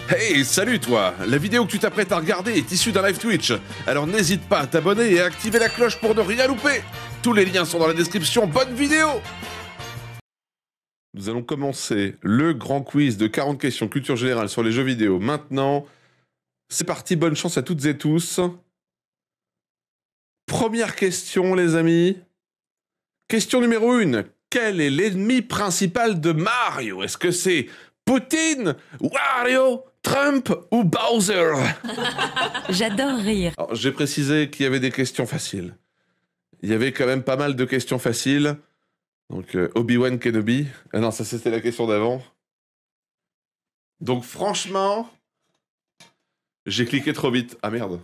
Hey, salut toi! La vidéo que tu t'apprêtes à regarder est issue d'un live Twitch, alors n'hésite pas à t'abonner et à activer la cloche pour ne rien louper! Tous les liens sont dans la description, bonne vidéo! Nous allons commencer le grand quiz de 40 questions culture générale sur les jeux vidéo. Maintenant, c'est parti, bonne chance à toutes et tous. Première question les amis. Question numéro 1. Quel est l'ennemi principal de Mario? Est-ce que c'est Poutine, Wario, Trump ou Bowser? J'adore rire. Alors, j'ai précisé qu'il y avait des questions faciles. Il y avait quand même pas mal de questions faciles. Donc, Obi-Wan Kenobi. Ah non, ça c'était la question d'avant. Donc, franchement, j'ai cliqué trop vite. Ah merde.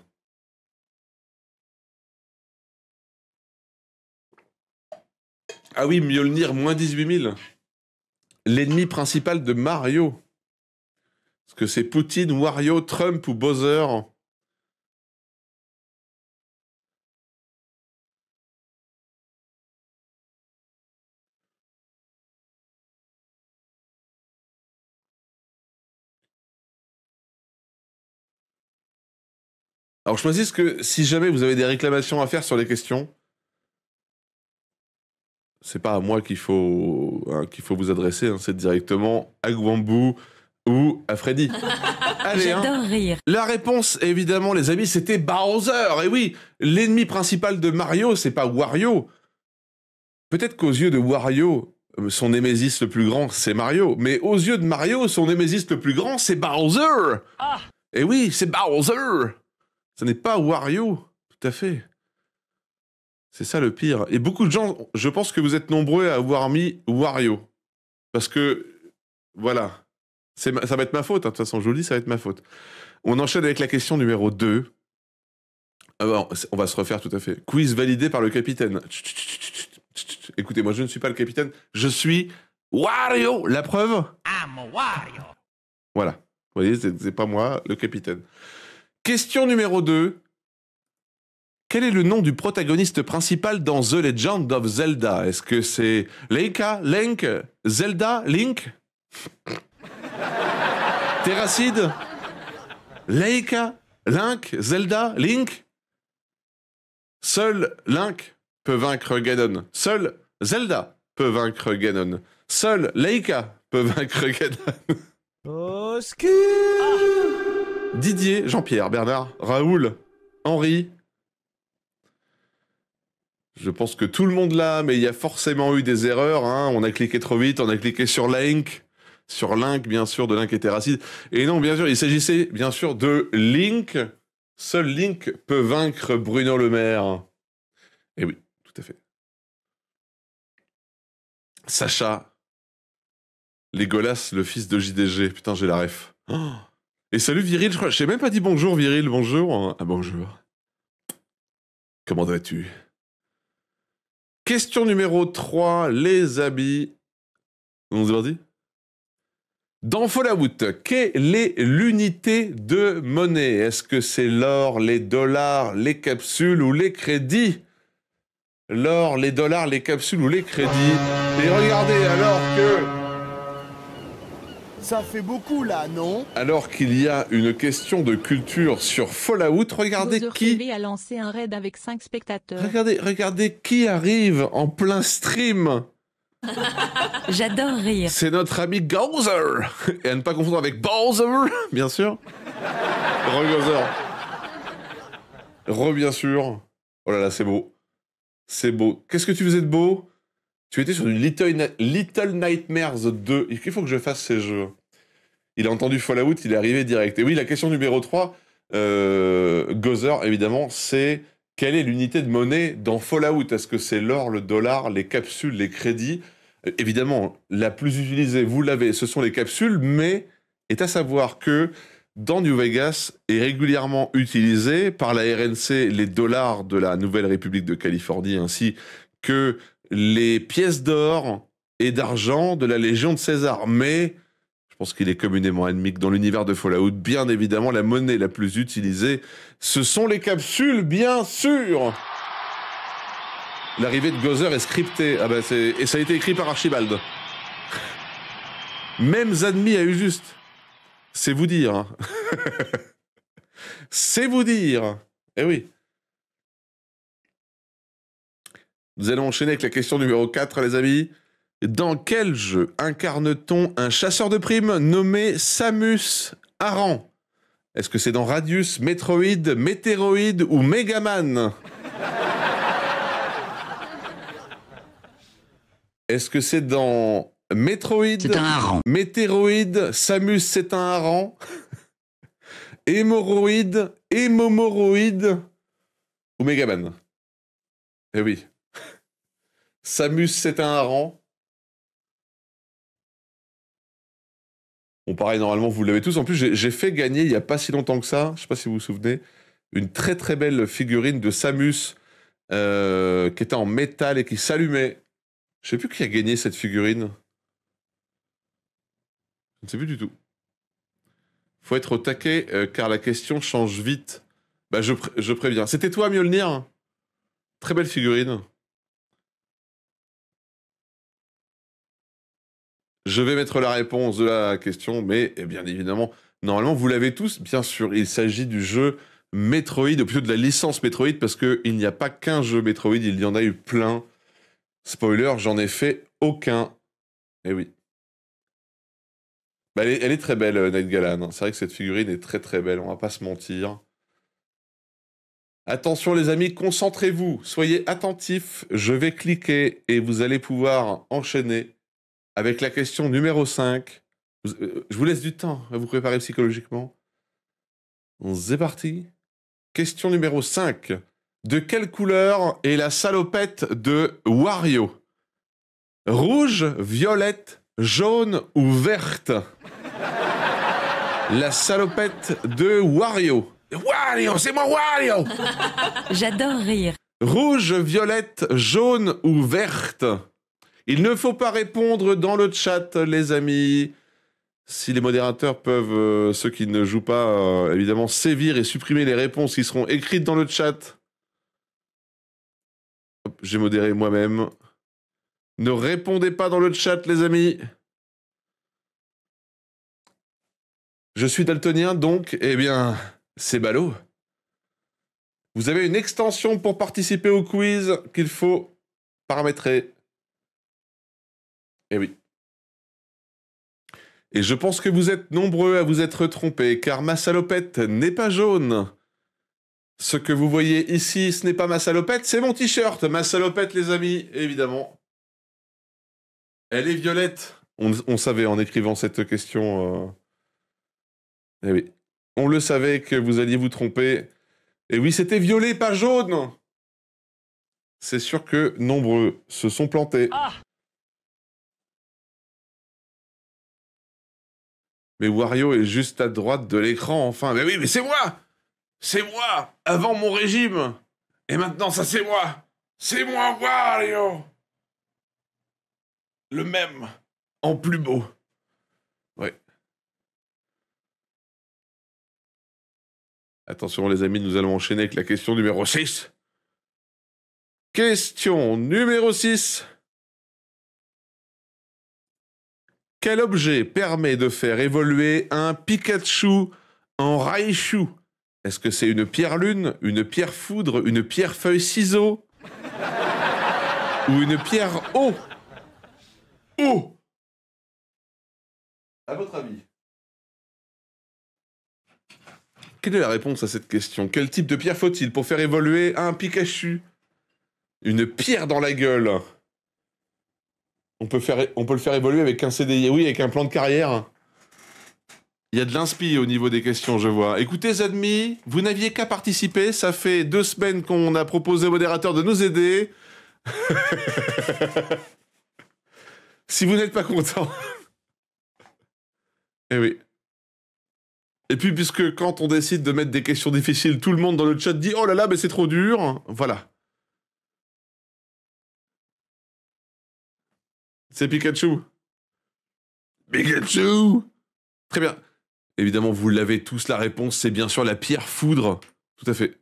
Ah oui, Mjolnir, moins 18 000. L'ennemi principal de Mario. Est-ce que c'est Poutine, Wario, Trump ou Bowser? Alors, je précise que si jamais vous avez des réclamations à faire sur les questions, c'est pas à moi qu'il faut vous adresser, hein, c'est directement à Gwambu ou à Freddy. Allez, J'adore rire. La réponse, évidemment, les amis, c'était Bowser. Et oui, l'ennemi principal de Mario, c'est pas Wario. Peut-être qu'aux yeux de Wario, son némésis le plus grand, c'est Mario. Mais aux yeux de Mario, son némésis le plus grand, c'est Bowser. Ah. Et oui, c'est Bowser. Ce n'est pas Wario. Tout à fait. C'est ça le pire. Et beaucoup de gens, je pense que vous êtes nombreux à avoir mis Wario. Parce que, voilà, ça va être ma faute, hein. De toute façon, je vous le dis, ça va être ma faute. On enchaîne avec la question numéro 2. Alors, on va se refaire tout à fait. Quiz validé par le capitaine. Écoutez, moi je ne suis pas le capitaine, je suis Wario. La preuve? I'm Wario. Voilà. Vous voyez, c'est pas moi, le capitaine. Question numéro 2. Quel est le nom du protagoniste principal dans The Legend of Zelda? Est-ce que c'est Leika, Link, Zelda, Link? Terracide? Leika, Link, Zelda, Link? Seul Link peut vaincre Ganon. Seul Zelda peut vaincre Ganon. Seul Leika peut vaincre Ganon. Au secours! Didier, Jean-Pierre, Bernard, Raoul, Henri. Je pense que tout le monde l'a, mais il y a forcément eu des erreurs. Hein. On a cliqué trop vite, on a cliqué sur Link. Sur Link, bien sûr, de Link et Terracide. Et non, bien sûr, il s'agissait, bien sûr, de Link. Seul Link peut vaincre Bruno Le Maire. Et oui, tout à fait. Sacha. Legolas, le fils de JDG. Putain, j'ai la ref. Oh. Et salut Viril, je crois. Je t'ai même pas dit bonjour Viril, bonjour. Ah bonjour. Comment vas-tu? Question numéro 3, les habits. On s'est parti? Dans Fallout, quelle est l'unité de monnaie? Est-ce que c'est l'or, les dollars, les capsules ou les crédits? L'or, les dollars, les capsules ou les crédits? Et regardez, alors que... Ça fait beaucoup là, non? Alors qu'il y a une question de culture sur Fallout, regardez qui... TV a lancé un raid avec 5 spectateurs. Regardez qui arrive en plein stream. J'adore rire. C'est notre ami Bowser. Et à ne pas confondre avec Bowser, bien sûr. Re-Bowser. Bien sûr. Oh là là, c'est beau. C'est beau. Qu'est-ce que tu faisais de beau? Tu étais sur du Little Nightmares 2. Il faut que je fasse ces jeux. Il a entendu Fallout, il est arrivé direct. Et oui, la question numéro 3, Gozer, évidemment, c'est quelle est l'unité de monnaie dans Fallout? Est-ce que c'est l'or, le dollar, les capsules, les crédits? Évidemment, la plus utilisée, vous l'avez, ce sont les capsules, mais est à savoir que dans New Vegas est régulièrement utilisé par la RNC les dollars de la Nouvelle République de Californie, ainsi que les pièces d'or et d'argent de la Légion de César. Mais je pense qu'il est communément admis que dans l'univers de Fallout, bien évidemment, la monnaie la plus utilisée, ce sont les capsules, bien sûr. L'arrivée de Gozer est scriptée. Ah bah et ça a été écrit par Archibald. Même Zadmi a eu juste. C'est vous dire. Hein. C'est vous dire. Eh oui. Nous allons enchaîner avec la question numéro 4, les amis. Dans quel jeu incarne-t-on un chasseur de primes nommé Samus Aran? Est-ce que c'est dans Radius, Metroid, Meteoroid ou Megaman? Est-ce que c'est dans Metroid, C'est un hareng. Meteoroid, Samus c'est un hareng, Hémorroïde, Hémomoroïde ou Megaman? Eh oui. Samus c'est un hareng. Bon, pareil, normalement, vous l'avez tous. En plus, j'ai fait gagner, il n'y a pas si longtemps que ça, je ne sais pas si vous vous souvenez, une très très belle figurine de Samus qui était en métal et qui s'allumait. Je ne sais plus qui a gagné cette figurine. Je ne sais plus du tout. Faut être au taquet, car la question change vite. Bah, je préviens. C'était toi, Mjolnir? Très belle figurine. Je vais mettre la réponse de la question, mais bien évidemment, normalement, vous l'avez tous, bien sûr. Il s'agit du jeu Metroid, ou plutôt de la licence Metroid, parce qu'il n'y a pas qu'un jeu Metroid, il y en a eu plein. Spoiler, j'en ai fait aucun. Eh oui. Bah, elle est très belle, Night Galan. C'est vrai que cette figurine est très très belle, on va pas se mentir. Attention les amis, concentrez-vous, soyez attentifs. Je vais cliquer et vous allez pouvoir enchaîner avec la question numéro 5. Je vous laisse du temps à vous préparer psychologiquement. C'est parti. Question numéro 5. De quelle couleur est la salopette de Wario? Rouge, violette, jaune ou verte? La salopette de Wario. Wario, c'est moi Wario! J'adore rire. Rouge, violette, jaune ou verte? Il ne faut pas répondre dans le chat, les amis. Si les modérateurs peuvent, ceux qui ne jouent pas, évidemment, sévir et supprimer les réponses qui seront écrites dans le chat. Hop, j'ai modéré moi-même. Ne répondez pas dans le chat, les amis. Je suis daltonien, donc, eh bien, c'est ballot. Vous avez une extension pour participer au quiz qu'il faut paramétrer. Eh oui. Et je pense que vous êtes nombreux à vous être trompés, car ma salopette n'est pas jaune. Ce que vous voyez ici, ce n'est pas ma salopette, c'est mon t-shirt. Ma salopette, les amis, évidemment. Elle est violette. On savait en écrivant cette question. Eh oui. On le savait que vous alliez vous tromper. Et oui, c'était violet, pas jaune. C'est sûr que nombreux se sont plantés. Ah! Mais Wario est juste à droite de l'écran, enfin. Mais oui, mais c'est moi! C'est moi! Avant mon régime! Et maintenant, ça, c'est moi! C'est moi, Wario! Le même, en plus beau. Ouais. Attention, les amis, nous allons enchaîner avec la question numéro 6. Question numéro 6. Quel objet permet de faire évoluer un Pikachu en Raichu? Est-ce que c'est une pierre lune, une pierre foudre, une pierre feuille ciseau ou une pierre eau? Eau. À votre avis? Quelle est la réponse à cette question? Quel type de pierre faut-il pour faire évoluer un Pikachu? Une pierre dans la gueule. On peut le faire évoluer avec un CDI, oui, avec un plan de carrière. Il y a de l'inspi au niveau des questions, je vois. Écoutez, Zadmi, vous n'aviez qu'à participer. Ça fait 2 semaines qu'on a proposé au modérateur de nous aider. Si vous n'êtes pas content. Eh oui. Et puis, puisque quand on décide de mettre des questions difficiles, tout le monde dans le chat dit « Oh là là, mais c'est trop dur !» Voilà. C'est Pikachu. Pikachu. Très bien. Évidemment, vous l'avez tous, la réponse, c'est bien sûr la pierre foudre. Tout à fait.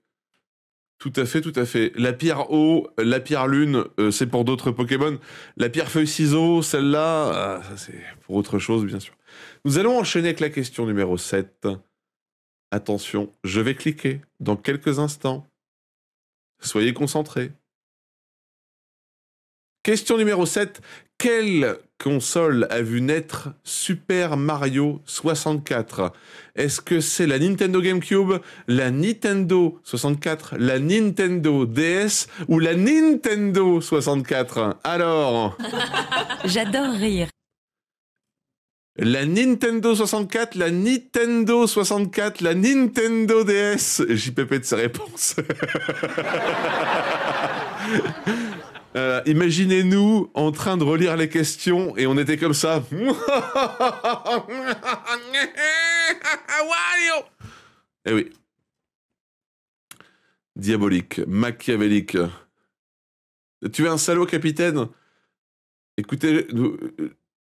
Tout à fait, tout à fait. La pierre eau, la pierre lune, c'est pour d'autres Pokémon. La pierre feuille ciseaux, celle-là, ça c'est pour autre chose, bien sûr. Nous allons enchaîner avec la question numéro 7. Attention, je vais cliquer dans quelques instants. Soyez concentrés. Question numéro 7. Quelle console a vu naître Super Mario 64? Est-ce que c'est la Nintendo GameCube, la Nintendo 64, la Nintendo DS ou la Nintendo 64? Alors, J'adore rire. la Nintendo 64, la Nintendo 64, la Nintendo DS. JPP de ses réponses. Imaginez-nous en train de relire les questions et on était comme ça. Eh oui. Diabolique, machiavélique. Tu es un salaud, capitaine. Écoutez,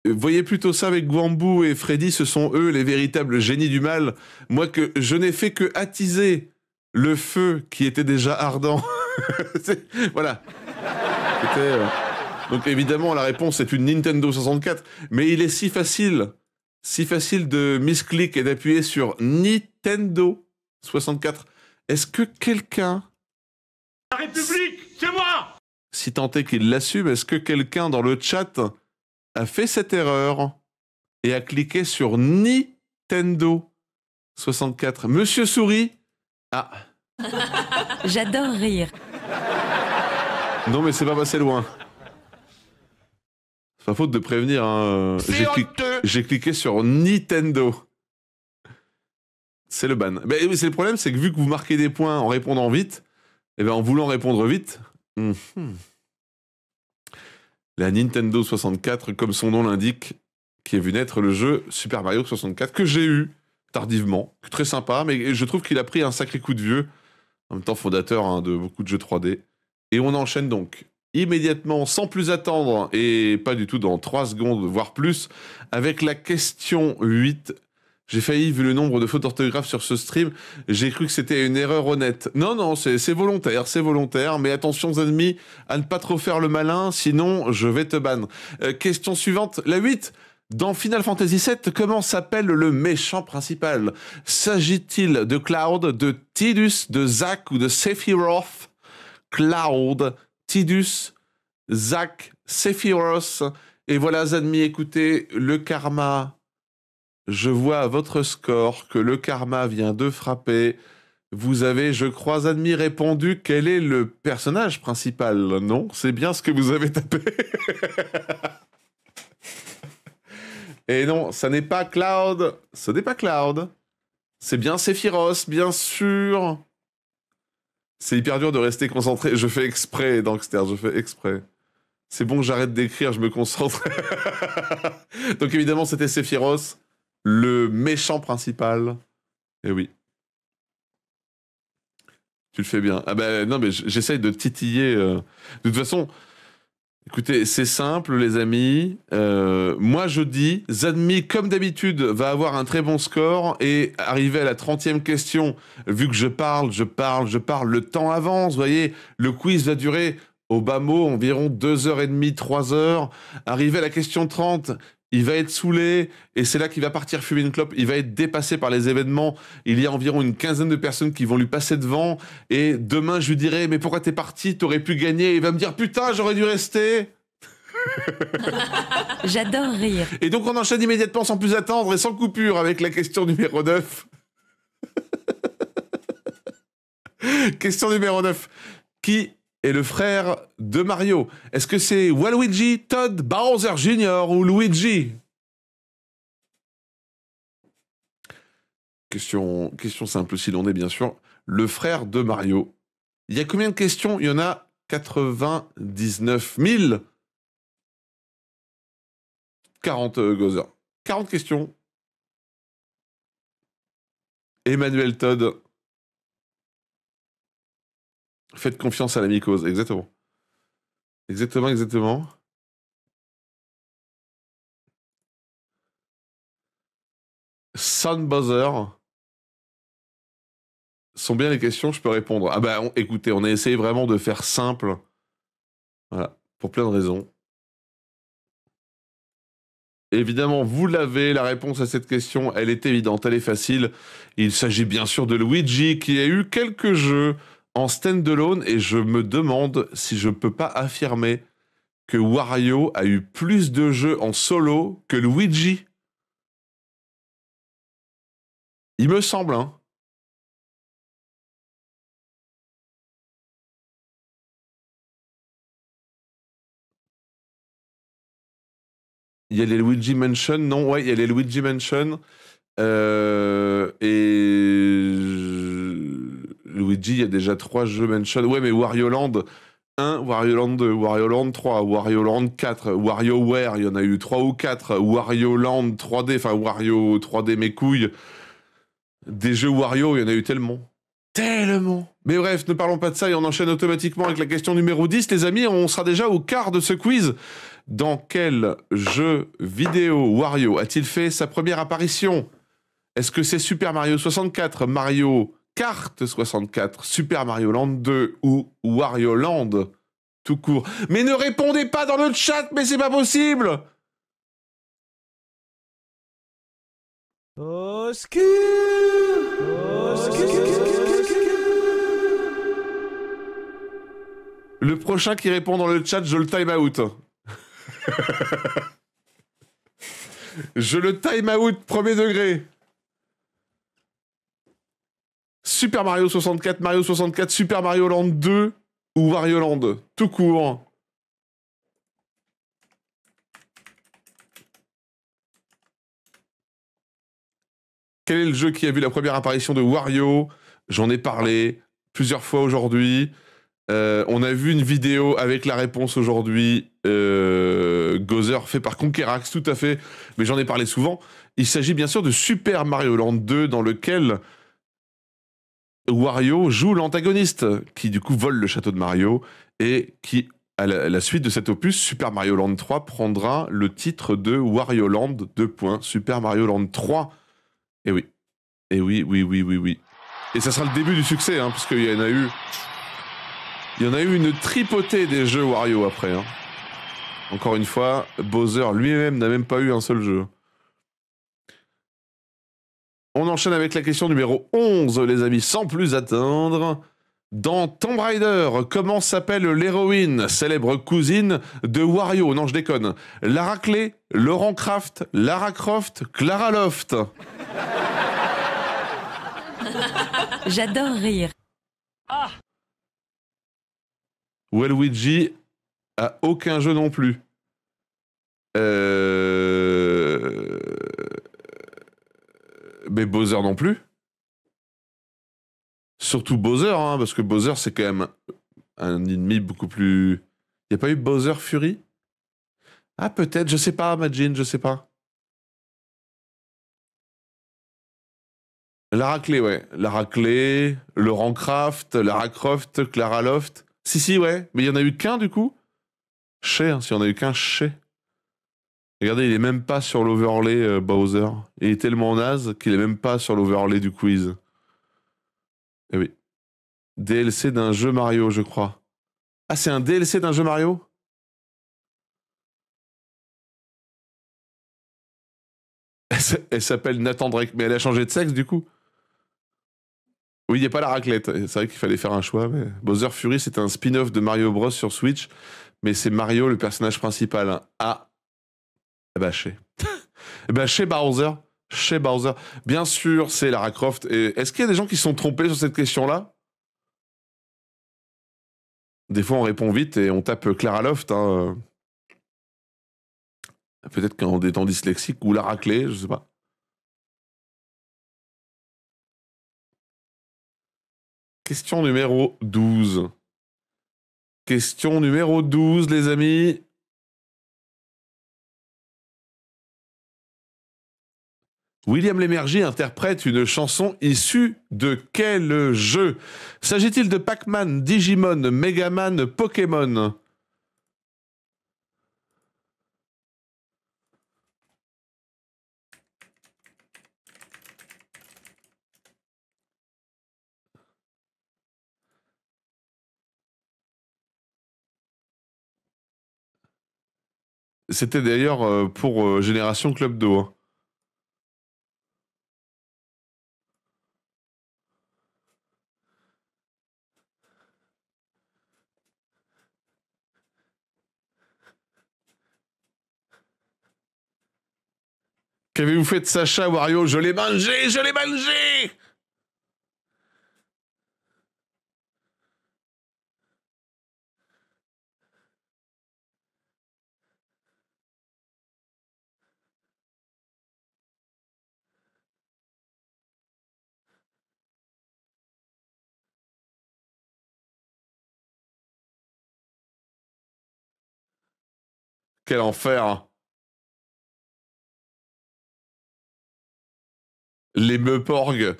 voyez plutôt ça avec Gwambu et Freddy, ce sont eux les véritables génies du mal. Moi, que je n'ai fait que attiser le feu qui était déjà ardent. Voilà. Donc évidemment, la réponse est une Nintendo 64, mais il est si facile de misclick et d'appuyer sur Nintendo 64. Est-ce que quelqu'un... La République, c'est moi! Si tant est qu'il l'assume, est-ce que quelqu'un dans le chat a fait cette erreur et a cliqué sur Nintendo 64? Monsieur Souris? Ah. J'adore rire. Non, mais c'est pas passé loin. C'est pas faute de prévenir. Hein. J'ai cliqué sur Nintendo. C'est le ban. Mais c'est le problème, c'est que vu que vous marquez des points en répondant vite, et ben en voulant répondre vite, la Nintendo 64, comme son nom l'indique, qui a vu naître le jeu Super Mario 64, que j'ai eu tardivement, très sympa, mais je trouve qu'il a pris un sacré coup de vieux, en même temps fondateur de beaucoup de jeux 3D. Et on enchaîne donc immédiatement, sans plus attendre, et pas du tout dans 3 secondes, voire plus, avec la question 8. J'ai failli, vu le nombre de fautes d'orthographe sur ce stream, j'ai cru que c'était une erreur honnête. Non, c'est volontaire, mais attention, ennemis, à ne pas trop faire le malin, sinon je vais te ban. Question suivante, la 8. Dans Final Fantasy VII, comment s'appelle le méchant principal? S'agit-il de Cloud, de Tidus, de Zack ou de Sephiroth? Cloud, Tidus, Zack, Sephiroth. Et voilà, Zanmi, écoutez, le karma. Je vois à votre score que le karma vient de frapper. Vous avez, je crois, Zanmi, répondu quel est le personnage principal, non? C'est bien ce que vous avez tapé. Et non, ça n'est pas Cloud. Ce n'est pas Cloud. C'est bien Sephiroth, bien sûr. C'est hyper dur de rester concentré. Je fais exprès, Dankster, je fais exprès. C'est bon que j'arrête d'écrire, je me concentre. Donc évidemment, c'était Sephiroth, le méchant principal. Eh oui. Tu le fais bien. Ah ben non, mais j'essaye de titiller. De toute façon, écoutez, c'est simple, les amis. Moi, je dis, Zanmi, comme d'habitude, va avoir un très bon score et arriver à la 30e question, vu que je parle, le temps avance, vous voyez, le quiz va durer, au bas mot, environ 2h30, 3h. Arrivé à la question 30, il va être saoulé et c'est là qu'il va partir fumer une clope. Il va être dépassé par les événements. Il y a environ une quinzaine de personnes qui vont lui passer devant. Et demain, je lui dirai, mais pourquoi t'es parti? T'aurais pu gagner. Et il va me dire, putain, j'aurais dû rester. J'adore rire. Et donc, on enchaîne immédiatement sans plus attendre et sans coupure avec la question numéro 9. Question numéro 9. Qui est le frère de Mario? Est-ce que c'est Waluigi, Todd, Bowser Jr. ou Luigi? Question simple s'il en est, bien sûr. Le frère de Mario. Il y a combien de questions? Il y en a 99 000. 40 Gozer. 40 questions. Emmanuel Todd. Faites confiance à la mycose, exactement. Exactement. Son Bowser. sont bien les questions, je peux répondre. Ah bah, écoutez, on a essayé vraiment de faire simple. Voilà, pour plein de raisons. Évidemment, vous l'avez, la réponse à cette question, elle est évidente, elle est facile. Il s'agit bien sûr de Luigi, qui a eu quelques jeux en stand-alone, et je me demande si je peux pas affirmer que Wario a eu plus de jeux en solo que Luigi. Il me semble, hein. Il y a les Luigi Mansion, non, ouais, il y a les Luigi Mansion. Luigi, il y a déjà 3 jeux Mansion. Ouais, mais Wario Land 1, Wario Land 2, Wario Land 3, Wario Land 4, WarioWare, il y en a eu 3 ou 4, Wario Land 3D, enfin Wario 3D mes couilles. Des jeux Wario, il y en a eu tellement. Tellement. Mais bref, ne parlons pas de ça et on enchaîne automatiquement avec la question numéro 10. Les amis, on sera déjà au quart de ce quiz. Dans quel jeu vidéo Wario a-t-il fait sa première apparition? Est-ce que c'est Super Mario 64, Mario Kart 64, Super Mario Land 2 ou Wario Land tout court? Mais ne répondez pas dans le chat, mais c'est pas possible! Au secours! Au secours! Le prochain qui répond dans le chat, je le time out. Je le time out, premier degré. Super Mario 64, Super Mario Land 2 ou Wario Land, tout court. Quel est le jeu qui a vu la première apparition de Wario? J'en ai parlé plusieurs fois aujourd'hui. On a vu une vidéo avec la réponse aujourd'hui. Gozer fait par Conquerax, tout à fait. Mais j'en ai parlé souvent. Il s'agit bien sûr de Super Mario Land 2, dans lequel Wario joue l'antagoniste, qui du coup vole le château de Mario, et qui, à la suite de cet opus, Super Mario Land 3 prendra le titre de Wario Land 2. Super Mario Land 3. Et oui. Et oui, oui, oui, oui, oui. Et ça sera le début du succès, hein, parce qu'il y en a eu... Il y en a eu une tripotée des jeux Wario après. Hein. Encore une fois, Bowser lui-même n'a même pas eu un seul jeu. On enchaîne avec la question numéro 11, les amis, sans plus attendre. Dans Tomb Raider, comment s'appelle l'héroïne, célèbre cousine de Wario? Non, je déconne. Lara Clay, Laurent Kraft, Lara Croft, Clara Loft. J'adore rire. Waluigi a aucun jeu non plus. Mais Bowser non plus. Surtout Bowser, hein, parce que Bowser, c'est quand même un ennemi beaucoup plus... Il n'y a pas eu Bowser Fury? Ah, peut-être, je sais pas, Majin, je sais pas. Lara Clay, ouais. Lara Clay, Laurent Kraft, Lara Croft, Clara Loft. Si, ouais. Mais il y en a eu qu'un, du coup? Chez, hein, si on a eu qu'un chez. Regardez, il est même pas sur l'overlay Bowser. Il est tellement naze qu'il est même pas sur l'overlay du quiz. Eh oui. DLC d'un jeu Mario, je crois. Ah, c'est un DLC d'un jeu Mario? Elle s'appelle Nathan Drake, mais elle a changé de sexe du coup? Oui, il n'y a pas la raclette. C'est vrai qu'il fallait faire un choix. Mais... Bowser Fury, c'est un spin-off de Mario Bros sur Switch, mais c'est Mario le personnage principal. Hein. Ah, eh ben, chez. Eh ben, chez Bowser. Chez Bowser. Bien sûr, c'est Lara Croft. Et est-ce qu'il y a des gens qui se sont trompés sur cette question-là? Des fois, on répond vite et on tape Clara Loft. Hein. Peut-être qu'en étant dyslexique ou Lara Clay, je sais pas. Question numéro 12. Question numéro 12, les amis. William Lémergie interprète une chanson issue de quel jeu? S'agit-il de Pac-Man, Digimon, Megaman, Pokémon? C'était d'ailleurs pour Génération Club d'eau. Hein. Qu'avez-vous fait de Sacha, Wario? Je l'ai mangé, je l'ai mangé! Quel enfer! Les Meuporgs.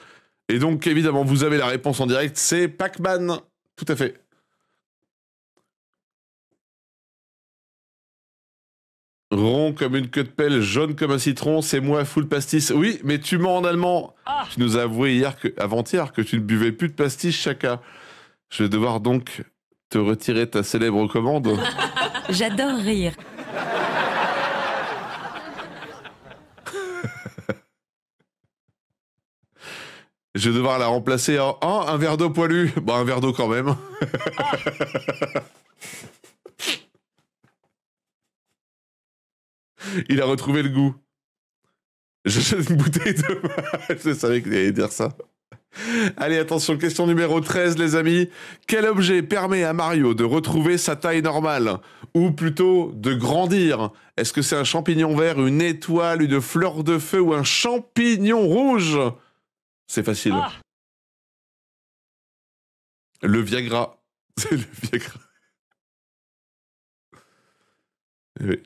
Et donc, évidemment, vous avez la réponse en direct, c'est Pac-Man. Tout à fait. Rond comme une queue de pelle, jaune comme un citron, c'est moi, full pastis. Oui, mais tu mens en allemand. Ah. Tu nous as avoué avant-hier que tu ne buvais plus de pastis chacun. Je vais devoir donc te retirer ta célèbre commande. J'adore rire. Je vais devoir la remplacer en un verre d'eau poilu. Bon, un verre d'eau quand même. Il a retrouvé le goût. J'achète une bouteille de... Je savais qu'il allait dire ça. Allez, attention, question numéro 13, les amis. Quel objet permet à Mario de retrouver sa taille normale? Ou plutôt, de grandir? Est-ce que c'est un champignon vert, une étoile, une fleur de feu ou un champignon rouge? C'est facile. Ah. Le Viagra. C'est le Viagra. Oui.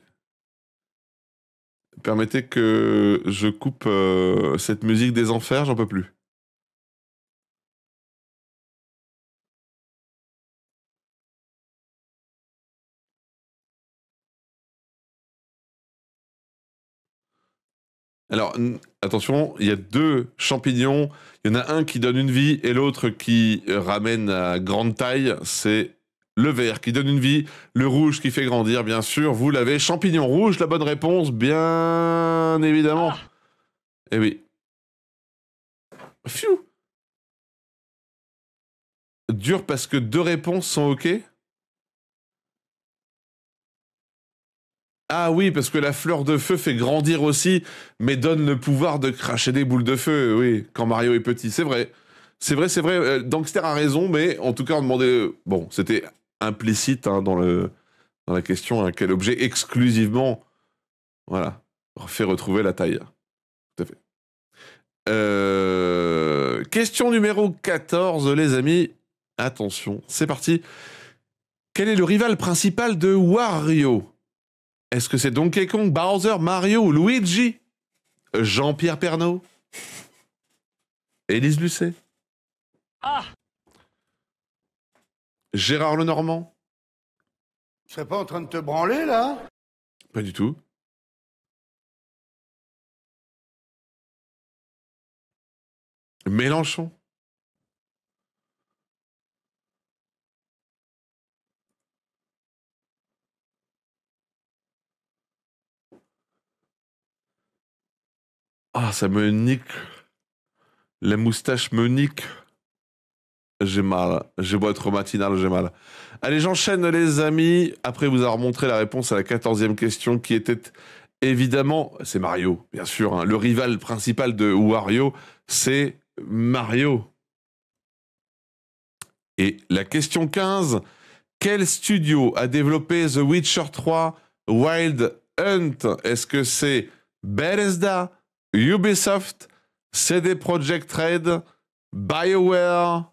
Permettez que je coupe cette musique des enfers, j'en peux plus. Alors, attention, il y a deux champignons. Il y en a un qui donne une vie et l'autre qui ramène à grande taille. C'est le vert qui donne une vie, le rouge qui fait grandir, bien sûr. Vous l'avez. Champignon rouge, la bonne réponse, bien évidemment. Eh oui. Pfiou. Dur parce que deux réponses sont OK. Ah oui, parce que la fleur de feu fait grandir aussi, mais donne le pouvoir de cracher des boules de feu, oui, quand Mario est petit. C'est vrai. C'est vrai, c'est vrai. Dankster a raison, mais en tout cas, on demandait... Bon, c'était implicite hein, dans la question, hein, quel objet exclusivement, voilà, fait retrouver la taille. Tout à fait. Question numéro 14, les amis. Attention, c'est parti. Quel est le rival principal de Wario? Est-ce que c'est Donkey Kong, Bowser, Mario ou Luigi? Jean-Pierre Pernaut? Élise Lucet? Ah. Gérard Lenormand? Tu serais pas en train de te branler, là? Pas du tout. Mélenchon? Ah, ça me nique. La moustache me nique. J'ai mal. J'ai beau être matinal, j'ai mal. Allez, j'enchaîne, les amis. Après vous avoir montré la réponse à la 14e question qui était évidemment... C'est Mario, bien sûr. Hein. Le rival principal de Wario, c'est Mario. Et la question 15... Quel studio a développé The Witcher 3 Wild Hunt? Est-ce que c'est Bethesda, Ubisoft, CD Projekt Red, BioWare?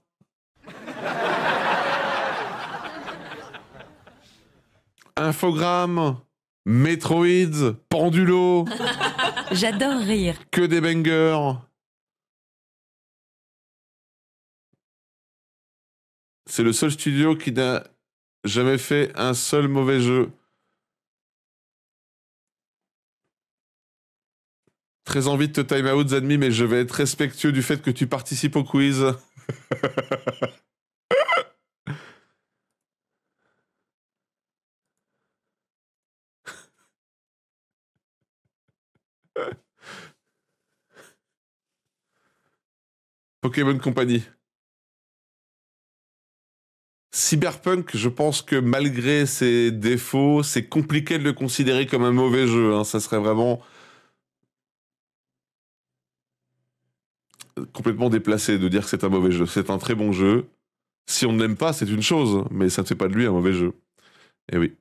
Infogrames, Metroid, Pendulo, J'adore rire. que des bangers. C'est le seul studio qui n'a jamais fait un seul mauvais jeu. Très envie de te time out, Zanmi, mais je vais être respectueux du fait que tu participes au quiz. Pokémon Company. Cyberpunk, je pense que malgré ses défauts, c'est compliqué de le considérer comme un mauvais jeu. Hein. Ça serait vraiment complètement déplacé de dire que c'est un mauvais jeu. C'est un très bon jeu. Si on ne l'aime pas, c'est une chose, mais ça ne fait pas de lui un mauvais jeu. Et oui.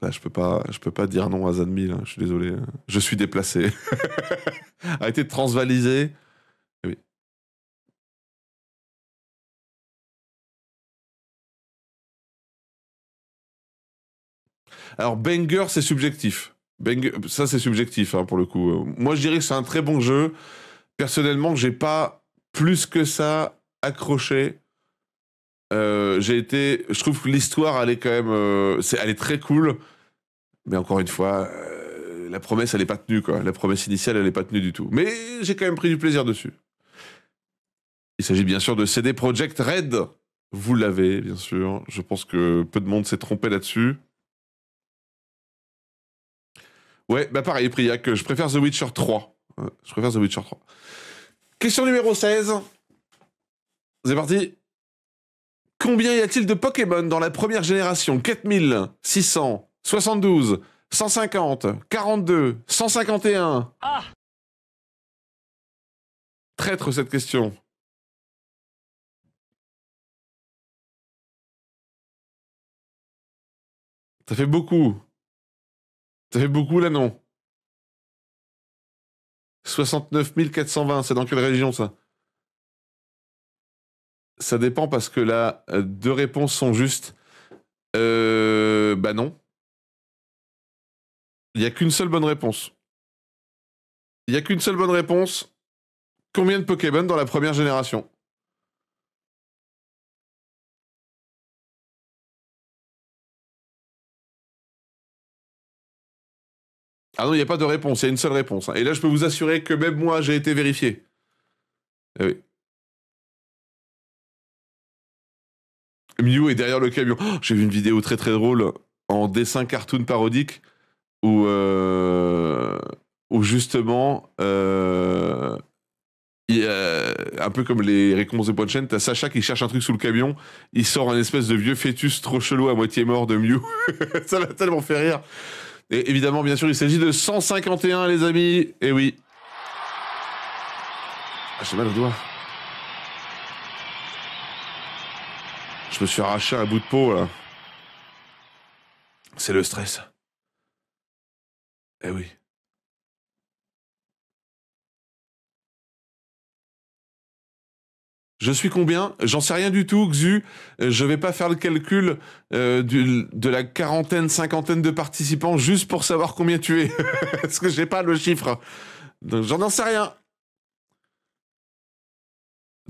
Là, je peux pas dire non à Zanmi, là. Je suis désolé. Je suis déplacé. Arrêtez de transvaliser. Et oui. Alors, banger, c'est subjectif. Banger, ça, c'est subjectif, hein, pour le coup. Moi, je dirais que c'est un très bon jeu. Personnellement, j'ai pas plus que ça accroché. Je trouve que l'histoire, elle est quand même, elle est très cool. Mais encore une fois, la promesse, elle est pas tenue, quoi. La promesse initiale, elle est pas tenue du tout. Mais j'ai quand même pris du plaisir dessus. Il s'agit bien sûr de CD Projekt Red. Vous l'avez, bien sûr. Je pense que peu de monde s'est trompé là-dessus. Ouais, bah pareil, Priac, je préfère The Witcher 3. Ouais, je préfère The Witcher 3. Question numéro 16. C'est parti. Combien y a-t-il de Pokémon dans la première génération? 4672, 150, 42, 151. Ah! Traître cette question. Ça fait beaucoup. Ça fait beaucoup là, non? 69 420, c'est dans quelle région ça? Ça dépend parce que là, deux réponses sont justes. Bah non. Il n'y a qu'une seule bonne réponse. Il n'y a qu'une seule bonne réponse. Combien de Pokémon dans la première génération? Ah non, il n'y a pas de réponse, il y a une seule réponse. Et là, je peux vous assurer que même moi, j'ai été vérifié. Eh oui. Mew est derrière le camion. Oh, j'ai vu une vidéo très très drôle en dessin cartoon parodique où justement, un peu comme les récompenses de Point Chain, t'as Sacha qui cherche un truc sous le camion, il sort un espèce de vieux fœtus trop chelou à moitié mort de Mew. Ça m'a tellement fait rire. Et évidemment, bien sûr, il s'agit de 151, les amis. Et oui. Ah, j'ai mal au doigt. Je me suis arraché un bout de peau, là. C'est le stress. Eh oui. Je suis combien? J'en sais rien du tout, Xu. Je vais pas faire le calcul de la quarantaine, cinquantaine de participants juste pour savoir combien tu es. Parce que j'ai pas le chiffre. Donc j'en sais rien.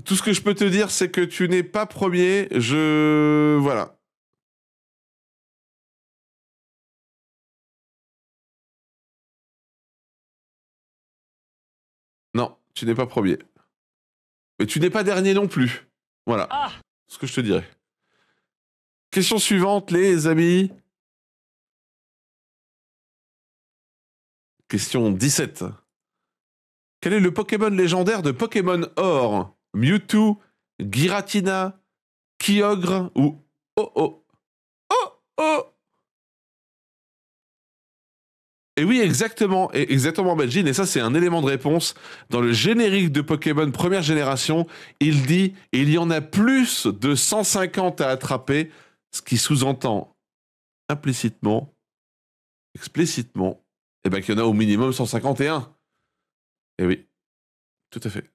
Tout ce que je peux te dire, c'est que tu n'es pas premier. Voilà. Non, tu n'es pas premier. Mais tu n'es pas dernier non plus. Voilà. Ah, ce que je te dirais. Question suivante, les amis. Question 17. Quel est le Pokémon légendaire de Pokémon Or? Mewtwo, Giratina, Kyogre ou Oh-Oh? Oh-Oh! Et oui, exactement, Belgine, et ça c'est un élément de réponse. Dans le générique de Pokémon première génération, il dit « Il y en a plus de 150 à attraper », ce qui sous-entend implicitement, explicitement, eh ben, qu'il y en a au minimum 151. Et oui, tout à fait.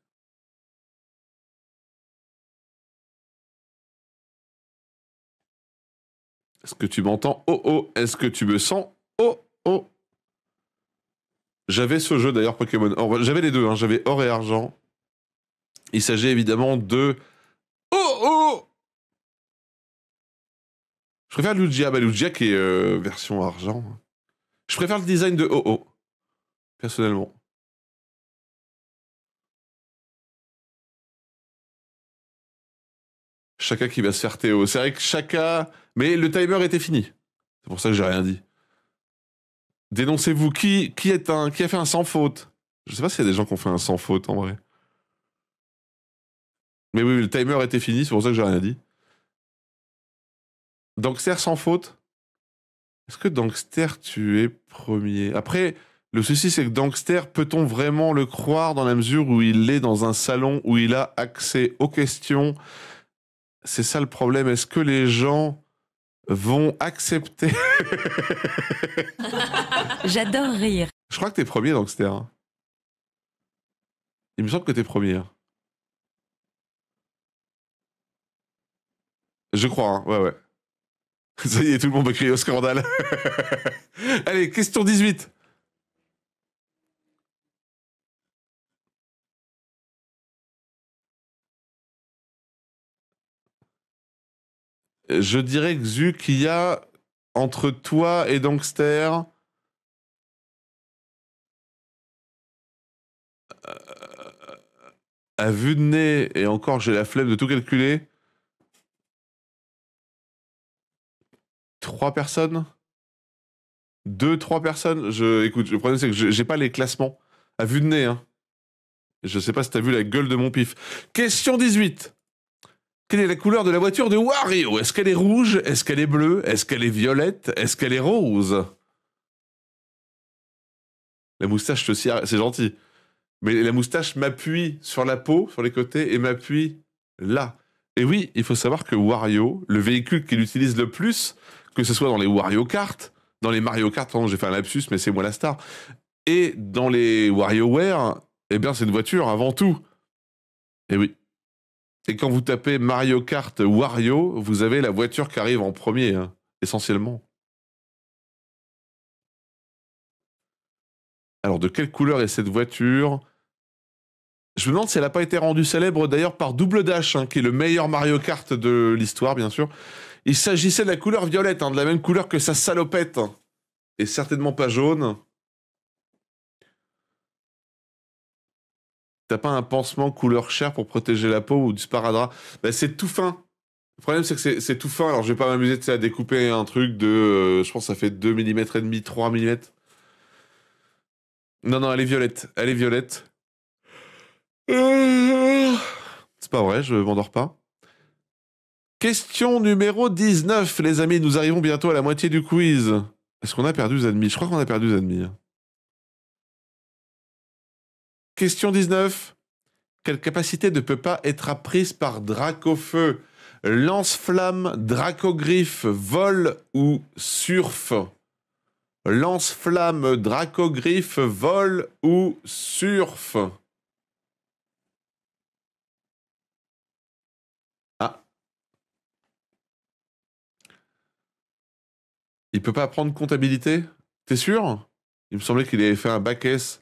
Est-ce que tu m'entends? Oh oh, est-ce que tu me sens? Oh oh. J'avais ce jeu d'ailleurs Pokémon Or. J'avais les deux, hein. J'avais Or et Argent. Il s'agit évidemment de... Oh oh. Je préfère Lugia. Bah Lugia qui est version Argent. Je préfère le design de Oh oh. Personnellement. Chaka qui va se faire Théo. C'est vrai que Chaka... Mais le timer était fini. C'est pour ça que j'ai rien dit. Dénoncez-vous. Qui a fait un sans faute? Je sais pas s'il y a des gens qui ont fait un sans faute en vrai. Mais oui, le timer était fini, c'est pour ça que j'ai rien dit. Dankster sans faute. Est-ce que Dankster, tu es premier? Après, le souci, c'est que Dankster, peut-on vraiment le croire dans la mesure où il est dans un salon où il a accès aux questions? C'est ça le problème. Est-ce que les gens vont accepter? J'adore rire. Je crois que t'es premier, Dankster. Hein. Il me semble que t'es premier. Hein. Je crois, hein. Ouais, ouais. Ça y est, tout le monde va crier au scandale. Allez, question 18. Je dirais, Xu, qu'il y a entre toi et Dankster à vue de nez, et encore j'ai la flemme de tout calculer, 3 personnes, 2-3 personnes. Écoute, le problème c'est que j'ai pas les classements à vue de nez. Hein. Je sais pas si t'as vu la gueule de mon pif. Question 18. Quelle est la couleur de la voiture de Wario? Est-ce qu'elle est rouge? Est-ce qu'elle est bleue? Est-ce qu'elle est violette? Est-ce qu'elle est rose? La moustache te sert, c'est gentil. Mais la moustache m'appuie sur la peau, sur les côtés, et m'appuie là. Et oui, il faut savoir que Wario, le véhicule qu'il utilise le plus, que ce soit dans les Wario Kart, dans les Mario Kart, pardon, j'ai fait un lapsus, mais c'est moi la star, et dans les WarioWare, eh bien c'est une voiture avant tout. Et oui. Et quand vous tapez Mario Kart Wario, vous avez la voiture qui arrive en premier, hein, essentiellement. Alors, de quelle couleur est cette voiture? Je me demande si elle n'a pas été rendue célèbre d'ailleurs par Double Dash, hein, qui est le meilleur Mario Kart de l'histoire, bien sûr. Il s'agissait de la couleur violette, hein, de la même couleur que sa salopette. Et certainement pas jaune. T'as pas un pansement couleur chair pour protéger la peau ou du sparadrap? Ben, c'est tout fin. Le problème, c'est que c'est tout fin. Alors, je vais pas m'amuser à découper un truc de... je pense que ça fait 2 mm et demi, 3 mm. Non, non, elle est violette. Elle est violette. C'est pas vrai, je m'endors pas. Question numéro 19, les amis. Nous arrivons bientôt à la moitié du quiz. Est-ce qu'on a perdu Zanmi? Je crois qu'on a perdu Zanmi. Question 19. Quelle capacité ne peut pas être apprise par Dracofeu? Lance-flamme, Dracogriffe, vol ou surf? Lance-flamme, Dracogriffe, vol ou surf? Ah. Il peut pas apprendre comptabilité? T'es sûr? Il me semblait qu'il avait fait un bac S.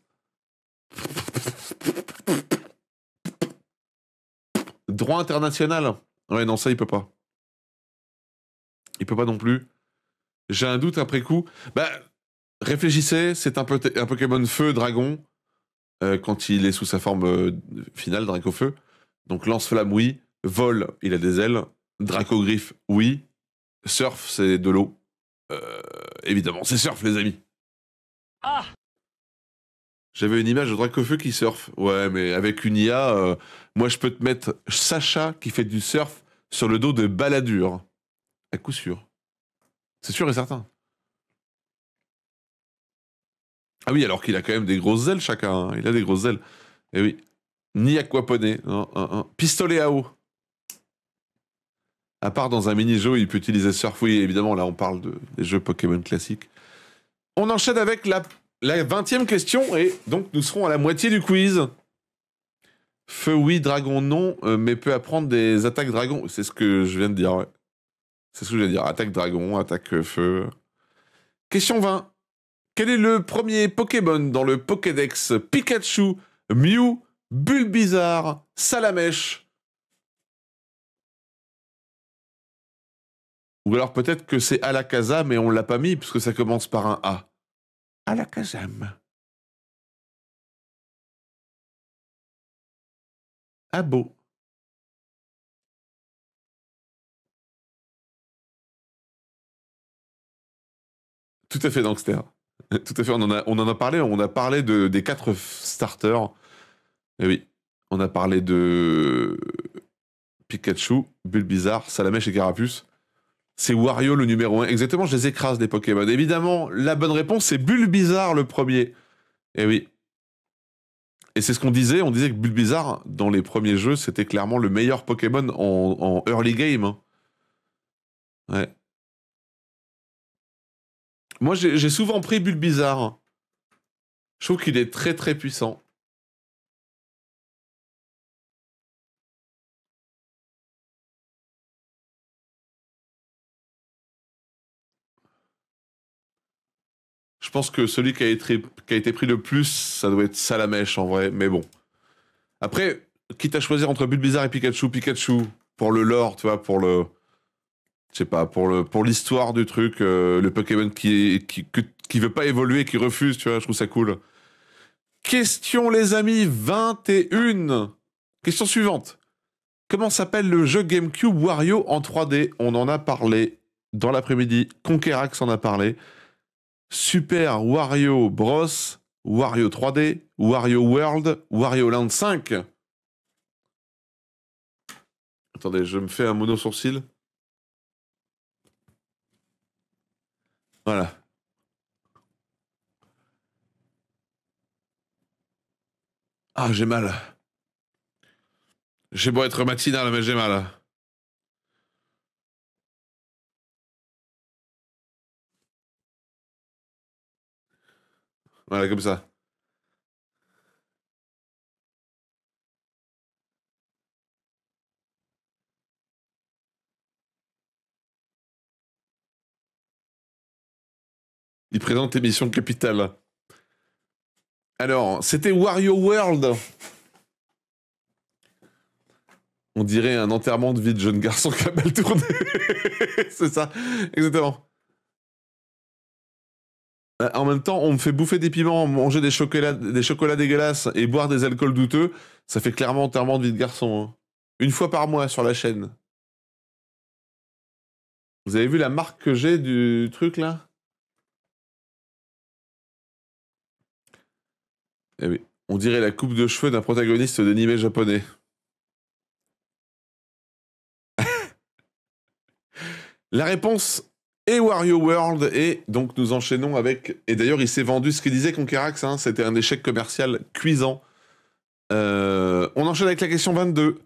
Droit international? Ouais, non, ça, il peut pas. Il peut pas non plus. J'ai un doute après coup. Bah, réfléchissez, c'est un Pokémon feu dragon quand il est sous sa forme finale, Dracofeu. Donc lance-flamme, oui. Vol, il a des ailes. Dracogriffe, oui. Surf, c'est de l'eau. Évidemment, c'est surf, les amis. Ah! J'avais une image de Dracofeu qui surfe. Ouais, mais avec une IA, moi je peux te mettre Sacha qui fait du surf sur le dos de Balladur. À coup sûr. C'est sûr et certain. Ah oui, alors qu'il a quand même des grosses ailes chacun. Hein. Il a des grosses ailes. Et oui. Ni aquaponé. Non, pistolet à eau. À part dans un mini-jeu, il peut utiliser surf. Oui, évidemment, là on parle des jeux Pokémon classiques. On enchaîne avec la 20e question et donc nous serons à la moitié du quiz. Feu oui, dragon non, mais peut apprendre des attaques dragon. C'est ce que je viens de dire, ouais. C'est ce que je viens de dire. Attaque dragon, attaque feu. Question 20. Quel est le premier Pokémon dans le Pokédex Pikachu, Mew, Bulbizarre, Salamèche? Ou alors peut-être que c'est Alakazam, mais on l'a pas mis puisque ça commence par un A. Alakazam. Ah beau. Tout à fait, Dankster. Tout à fait, on en a parlé. On a parlé des 4 starters. Et oui, on a parlé de Pikachu, Bulbizarre, Salamèche et Carapuce. C'est Wario le numéro 1. Exactement, je les écrase, les Pokémon. Évidemment, la bonne réponse, c'est Bulbizarre le premier. Eh oui. Et c'est ce qu'on disait. On disait que Bulbizarre, dans les premiers jeux, c'était clairement le meilleur Pokémon en early game. Hein. Ouais. Moi, j'ai souvent pris Bulbizarre. Je trouve qu'il est très très puissant. Je pense que celui qui a été pris le plus, ça doit être Salamèche en vrai, mais bon. Après, quitte à choisir entre Bulbizarre et Pikachu, Pikachu, pour le lore, tu vois, pour le... Je sais pas, pour l'histoire du truc, le Pokémon qui veut pas évoluer, qui refuse, tu vois, je trouve ça cool. Question les amis, 21. Question suivante. Comment s'appelle le jeu GameCube Wario en 3D? On en a parlé dans l'après-midi. Conquerax en a parlé. Super Wario Bros, Wario 3D, Wario World, Wario Land 5. Attendez, je me fais un mono sourcil. Voilà. Ah, j'ai mal. J'ai beau être matinal, mais j'ai mal. Voilà, comme ça. Il présente émission Capitale. Alors, c'était Wario World. On dirait un enterrement de vie de jeune garçon qui a mal tourné. C'est ça, exactement. En même temps, on me fait bouffer des piments, manger des chocolats dégueulasses et boire des alcools douteux. Ça fait clairement enterrement de vie de garçon. Hein. Une fois par mois sur la chaîne. Vous avez vu la marque que j'ai du truc là? Eh oui. On dirait la coupe de cheveux d'un protagoniste d'anime japonais. La réponse est Wario World et donc nous enchaînons avec... Et d'ailleurs il s'est vendu ce qu'il disait Conquerax, hein, c'était un échec commercial cuisant. On enchaîne avec la question 22.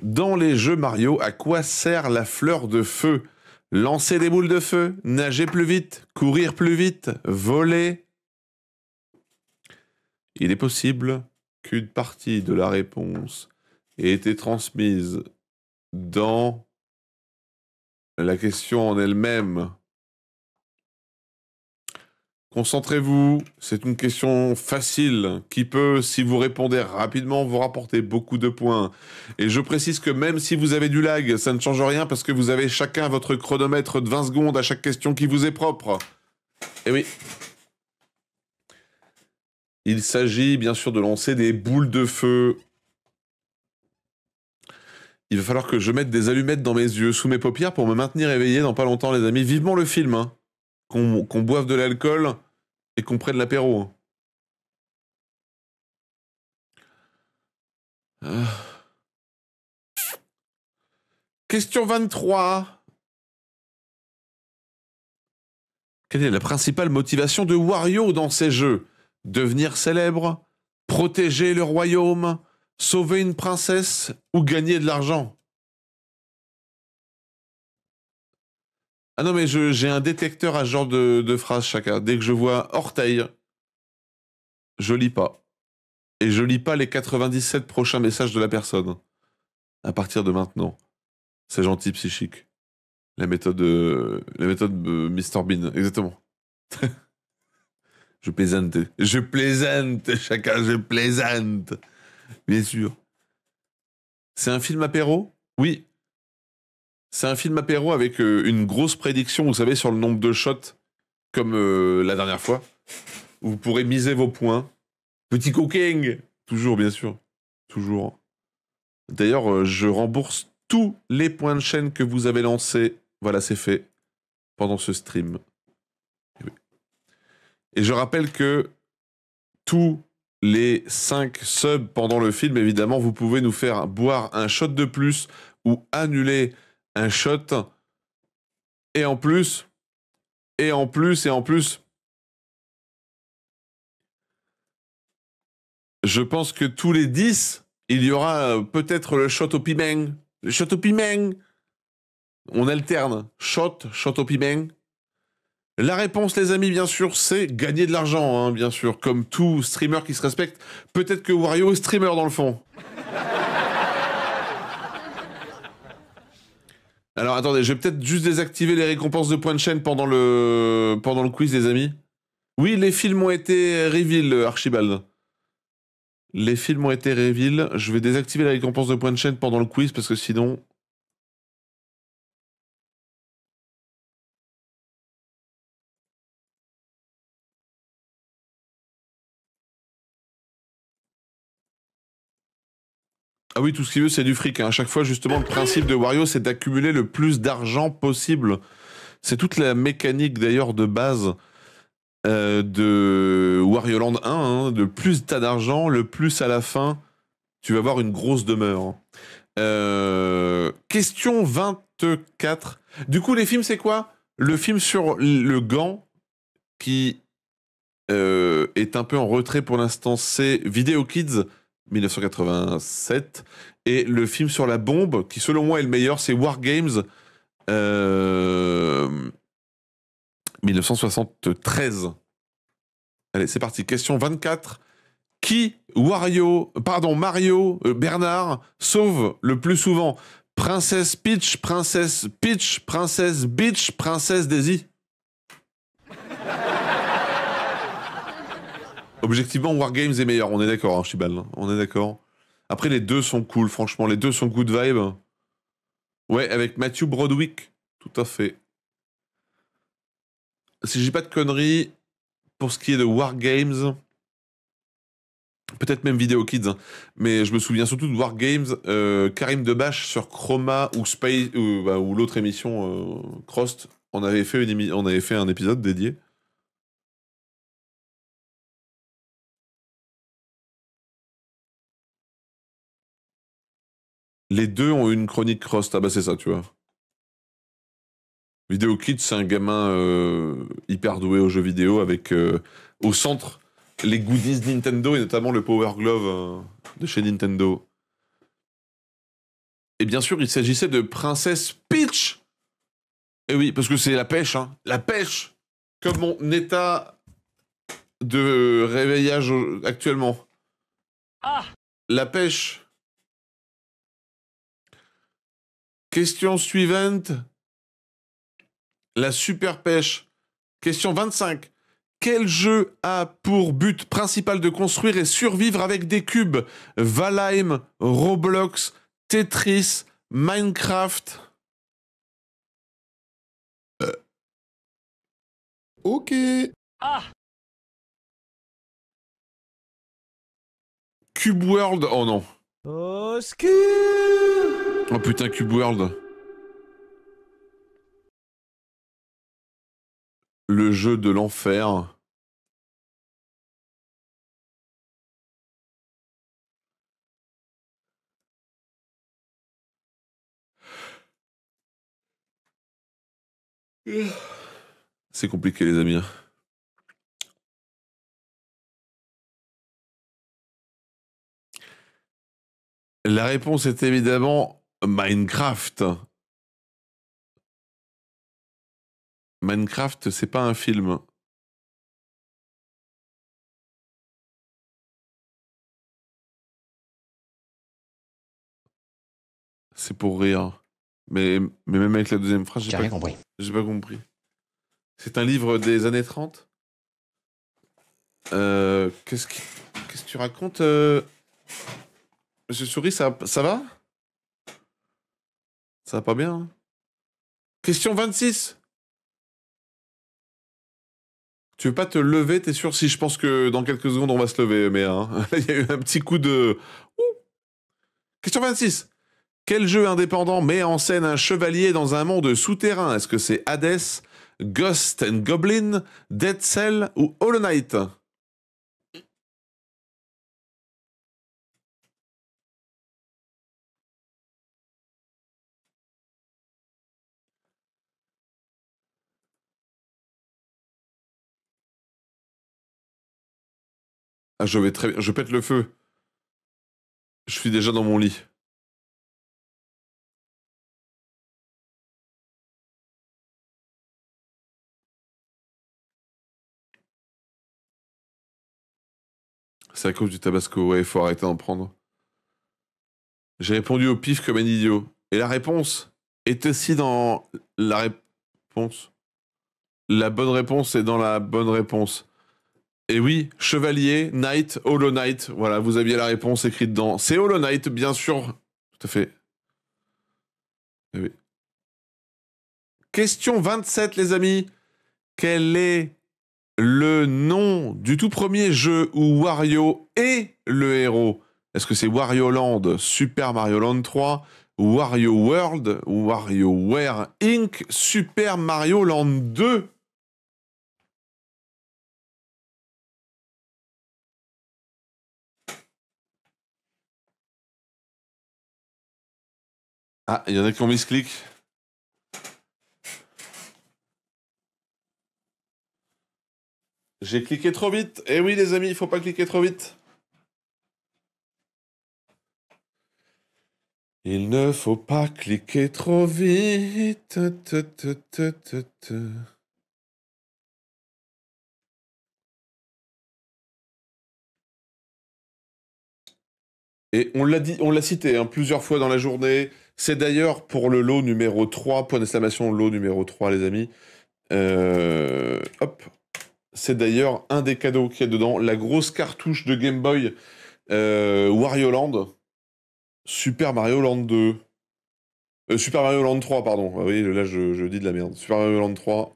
Dans les jeux Mario, à quoi sert la fleur de feu? Lancer des boules de feu, nager plus vite, courir plus vite, voler. Il est possible qu'une partie de la réponse ait été transmise dans la question en elle-même. Concentrez-vous, c'est une question facile qui peut, si vous répondez rapidement, vous rapporter beaucoup de points. Et je précise que même si vous avez du lag, ça ne change rien parce que vous avez chacun votre chronomètre de 20 secondes à chaque question qui vous est propre. Et oui. Il s'agit bien sûr de lancer des boules de feu. Il va falloir que je mette des allumettes dans mes yeux, sous mes paupières, pour me maintenir éveillé dans pas longtemps, les amis. Vivement le film, hein. Qu'on boive de l'alcool et qu'on prenne l'apéro. Question 23. Quelle est la principale motivation de Wario dans ces jeux? Devenir célèbre? Protéger le royaume? Sauver une princesse? Ou gagner de l'argent? Ah non, mais j'ai un détecteur à ce genre de phrases chacun. Dès que je vois orteil, je lis pas. Et je lis pas les 97 prochains messages de la personne. À partir de maintenant. C'est gentil, psychique. La méthode Mr Bean, exactement. Je plaisante. Je plaisante, chacun, je plaisante. Bien sûr. C'est un film apéro? Oui. C'est un film apéro avec une grosse prédiction, vous savez, sur le nombre de shots, comme la dernière fois. Vous pourrez miser vos points. Petit cooking. Toujours, bien sûr. Toujours. D'ailleurs, je rembourse tous les points de chaîne que vous avez lancés. Voilà, c'est fait. Pendant ce stream. Et je rappelle que tous les 5 subs pendant le film, évidemment, vous pouvez nous faire boire un shot de plus ou annuler un shot. Et en plus, je pense que tous les 10, il y aura peut-être le shot au piment. Le shot au piment. On alterne. Shot au piment. La réponse, les amis, bien sûr, c'est gagner de l'argent, hein, bien sûr. Comme tout streamer qui se respecte. Peut-être que Wario est streamer dans le fond. Alors, attendez, je vais peut-être juste désactiver les récompenses de points de chaîne pendant le quiz, les amis. Oui, les films ont été reveal, Archibald. Les films ont été reveal. Je vais désactiver les récompenses de points de chaîne pendant le quiz, parce que sinon... Ah oui, tout ce qu'il veut, c'est du fric. Hein. À chaque fois, justement, le principe de Wario, c'est d'accumuler le plus d'argent possible. C'est toute la mécanique, d'ailleurs, de base de Wario Land 1. Hein. De plus t'as d'argent, le plus à la fin, tu vas avoir une grosse demeure. Question 24. Du coup, les films, c'est quoi? Le film sur le gant, qui est un peu en retrait pour l'instant, c'est Video Kids 1987, et le film sur la bombe, qui selon moi est le meilleur, c'est War Games 1973. Allez, c'est parti. Question 24. Qui Mario, Bernard, sauve le plus souvent? Princesse Peach, Princesse Peach, Princesse Beach, Princesse Daisy? Objectivement, War Games est meilleur, on est d'accord, hein, Chibal, on est d'accord. Après, les deux sont cool, franchement, les deux sont good vibe. Ouais, avec Matthew Broderick, tout à fait. Si je dis pas de conneries, pour ce qui est de War Games, peut-être même Video Kids, hein, mais je me souviens surtout de War Games, Karim Debache sur Chroma ou Space, ou l'autre émission, Crost, on avait fait un épisode dédié. Les deux ont une chronique Crost. Ah bah c'est ça, tu vois. Video Kids, c'est un gamin hyper doué aux jeux vidéo avec au centre les goodies Nintendo et notamment le Power Glove de chez Nintendo. Et bien sûr, il s'agissait de Princesse Peach. Et oui, parce que c'est la pêche, hein. La pêche, comme mon état de réveillage actuellement. Ah! La pêche. Question suivante. La super pêche. Question 25. Quel jeu a pour but principal de construire et survivre avec des cubes? Valheim, Roblox, Tetris, Minecraft. Ok. Ah! Cube World. Oh non. Au secours! Oh putain, Cube World. Le jeu de l'enfer. C'est compliqué, les amis. La réponse est évidemment Minecraft. Minecraft, c'est pas un film. C'est pour rire. Mais même avec la deuxième phrase, j'ai rien compris. J'ai pas compris. C'est un livre des années 30. Qu'est-ce que tu racontes, Monsieur Souris, ça va? Ça va pas bien, hein? Question 26. Tu veux pas te lever, t'es sûr? Si, je pense que dans quelques secondes, on va se lever, mais hein, il y a eu un petit coup de... Question 26. Quel jeu indépendant met en scène un chevalier dans un monde souterrain? Est-ce que c'est Hades, Ghost and Goblin, Dead Cell ou Hollow Knight? Ah, je vais très bien. Je pète le feu. Je suis déjà dans mon lit. C'est à cause du tabasco. Ouais, il faut arrêter d'en prendre. J'ai répondu au pif comme un idiot. Et la réponse est aussi dans la réponse. La bonne réponse est dans la bonne réponse. Et oui, Chevalier, Knight, Hollow Knight. Voilà, vous aviez la réponse écrite dedans. C'est Hollow Knight, bien sûr. Tout à fait. Eh oui. Question 27, les amis. Quel est le nom du tout premier jeu où Wario est le héros? Est-ce que c'est Wario Land, Super Mario Land 3, Wario World, WarioWare Inc., Super Mario Land 2? Ah, il y en a qui ont mis ce clic. J'ai cliqué trop vite. Eh oui, les amis, il faut pas cliquer trop vite. Il ne faut pas cliquer trop vite. Et on l'a dit, on l'a cité hein, plusieurs fois dans la journée. C'est d'ailleurs pour le lot numéro 3, point d'exclamation, lot numéro 3, les amis. Hop. C'est d'ailleurs un des cadeaux qu'il y a dedans. La grosse cartouche de Game Boy Wario Land. Super Mario Land 2. Super Mario Land 3, pardon. Ah oui, là, je dis de la merde. Super Mario Land 3.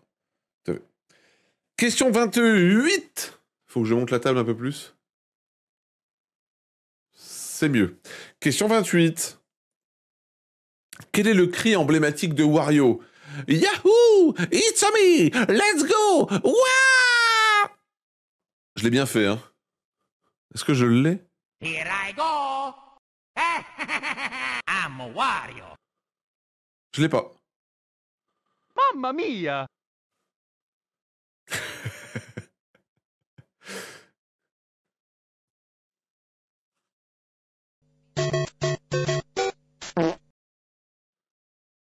Question 28. Faut que je monte la table un peu plus. C'est mieux. Question 28. Quel est le cri emblématique de Wario? Yahoo! It's a me! Let's go! Wouah! Je l'ai bien fait, hein. Est-ce que je l'ai? Here I go! I'm Wario! Je l'ai pas. Mamma mia!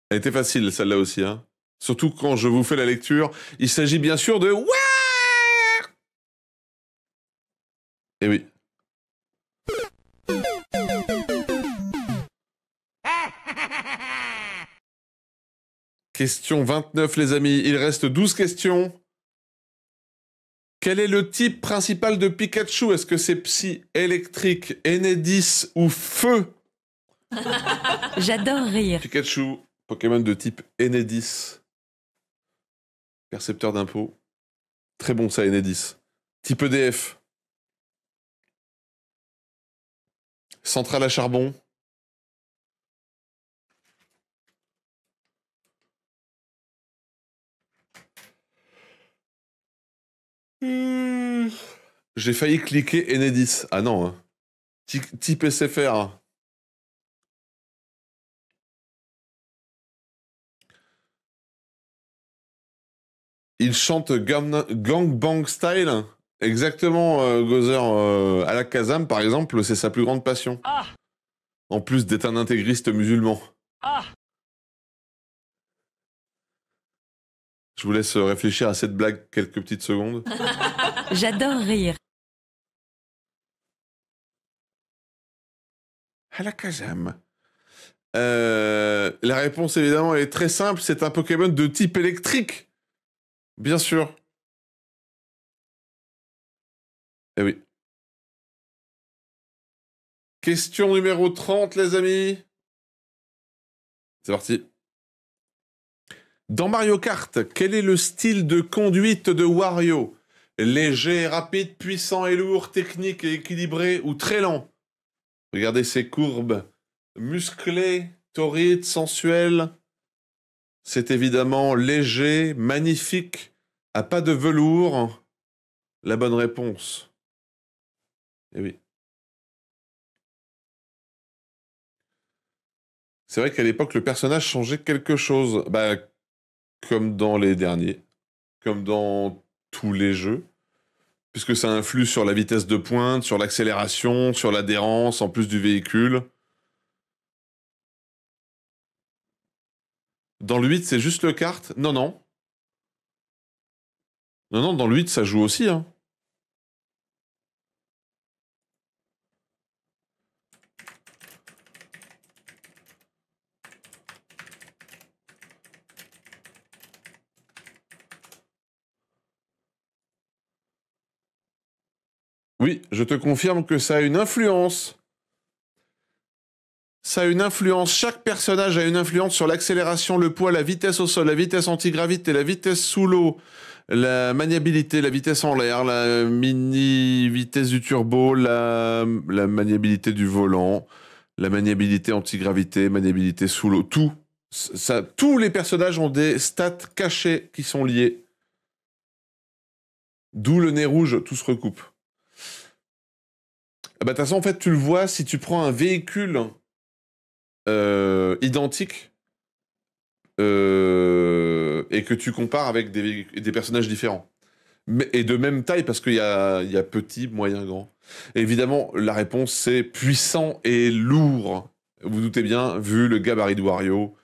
Elle était facile, celle-là aussi, hein. Surtout quand je vous fais la lecture. Il s'agit bien sûr de... Wouah! Eh oui. Question 29, les amis. Il reste 12 questions. Quel est le type principal de Pikachu? Est-ce que c'est Psy, électrique, Enedis ou Feu? J'adore rire. Pikachu, Pokémon de type Enedis. Percepteur d'impôts. Très bon ça, Enedis. Type EDF. Centrale à charbon. J'ai failli cliquer Enedis. Ah non. Hein. Type SFR. Il chante Gangbang Style. Exactement, Gozer. À la Kazam, par exemple, c'est sa plus grande passion. Ah! En plus d'être un intégriste musulman. Ah! Je vous laisse réfléchir à cette blague quelques petites secondes. J'adore rire. À la Kazam. La réponse, évidemment, est très simple. C'est un Pokémon de type électrique. Bien sûr. Eh oui. Question numéro 30, les amis. C'est parti. Dans Mario Kart, quel est le style de conduite de Wario? Léger, rapide, puissant et lourd, technique et équilibré ou très lent? Regardez ces courbes. Musclé, torride, sensuel. C'est évidemment léger, magnifique, à pas de velours. La bonne réponse. Eh oui. C'est vrai qu'à l'époque, le personnage changeait quelque chose. Bah, comme dans les derniers. Comme dans tous les jeux. puisque ça influe sur la vitesse de pointe, sur l'accélération, sur l'adhérence, en plus du véhicule. Dans le 8, c'est juste le kart? Non, non. Non, non, dans le 8, ça joue aussi, hein. Oui, je te confirme que ça a une influence. Ça a une influence. Chaque personnage a une influence sur l'accélération, le poids, la vitesse au sol, la vitesse antigravité, la vitesse sous l'eau, la maniabilité, la vitesse en l'air, la mini-vitesse du turbo, la maniabilité du volant, la maniabilité antigravité, maniabilité sous l'eau, tout. Ça, tous les personnages ont des stats cachés qui sont liés. D'où le nez rouge, tout se recoupe. Ah bah, de toute façon, en fait, tu le vois, si tu prends un véhicule identique et que tu compares avec des personnages différents. Et de même taille, parce qu'il y a petit, moyen, grand. Et évidemment, la réponse, c'est puissant et lourd. Vous vous doutez bien, vu le gabarit de Wario,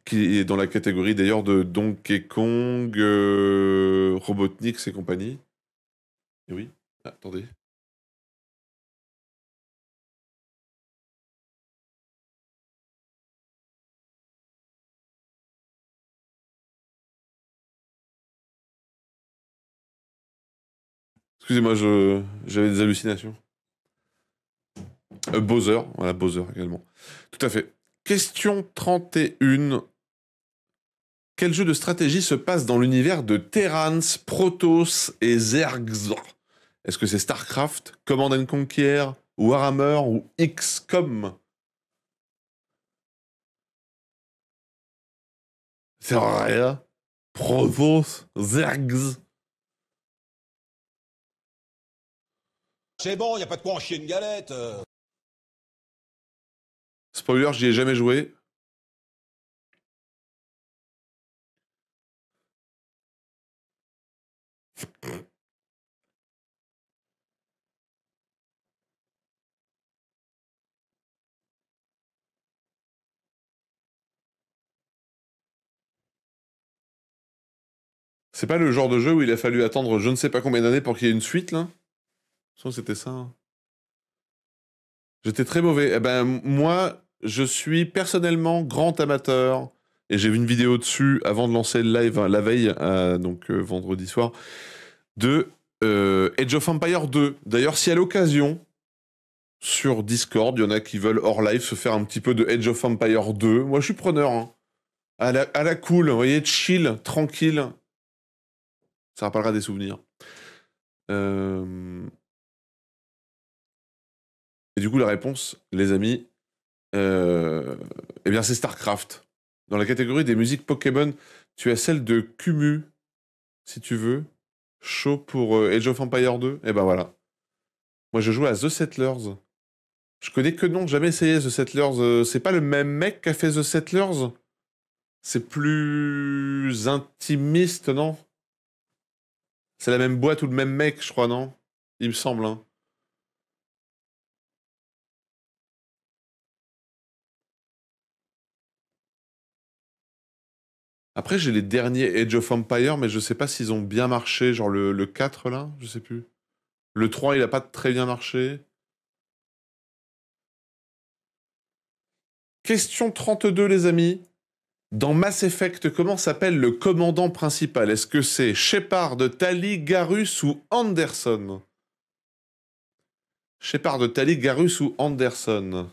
qui est dans la catégorie d'ailleurs de Donkey Kong, Robotnik et compagnie. Et oui, attendez. Excusez-moi, j'avais des hallucinations. Bowser, voilà, Bowser également. Tout à fait. Question 31. Quel jeu de stratégie se passe dans l'univers de Terrans, Protoss et Zergs? Est-ce que c'est StarCraft, Command and Conquer, Warhammer ou XCOM? C'est rien. Protoss, Zergs. C'est bon, y a pas de quoi en chier une galette. Spoiler, j'y ai jamais joué. C'est pas le genre de jeu où il a fallu attendre je ne sais pas combien d'années pour qu'il y ait une suite, là? Je pense que c'était ça, hein. J'étais très mauvais. Eh ben, moi, je suis personnellement grand amateur, et j'ai vu une vidéo dessus avant de lancer le live, hein, la veille, donc vendredi soir, de Age of Empire 2. D'ailleurs, si à l'occasion, sur Discord, il y en a qui veulent hors live se faire un petit peu de Age of Empire 2, moi je suis preneur, hein. À la cool, vous voyez, chill, tranquille. Ça rappellera des souvenirs. Et du coup, la réponse, les amis, eh bien, c'est StarCraft. Dans la catégorie des musiques Pokémon, tu as celle de Kumu, si tu veux. Chaud pour Age of Empire 2. Et ben voilà. Moi, je joue à The Settlers. Je connais que non, jamais essayé The Settlers. C'est pas le même mec qui a fait The Settlers? C'est plus intimiste, non? C'est la même boîte ou le même mec, je crois, non? Il me semble, hein. Après, j'ai les derniers Age of Empire, mais je sais pas s'ils ont bien marché. Genre le 4, là, je sais plus. Le 3, il a pas très bien marché. Question 32, les amis. Dans Mass Effect, comment s'appelle le commandant principal? Est-ce que c'est Shepard, Tali, Garrus ou Anderson? Shepard, Tali, Garrus ou Anderson?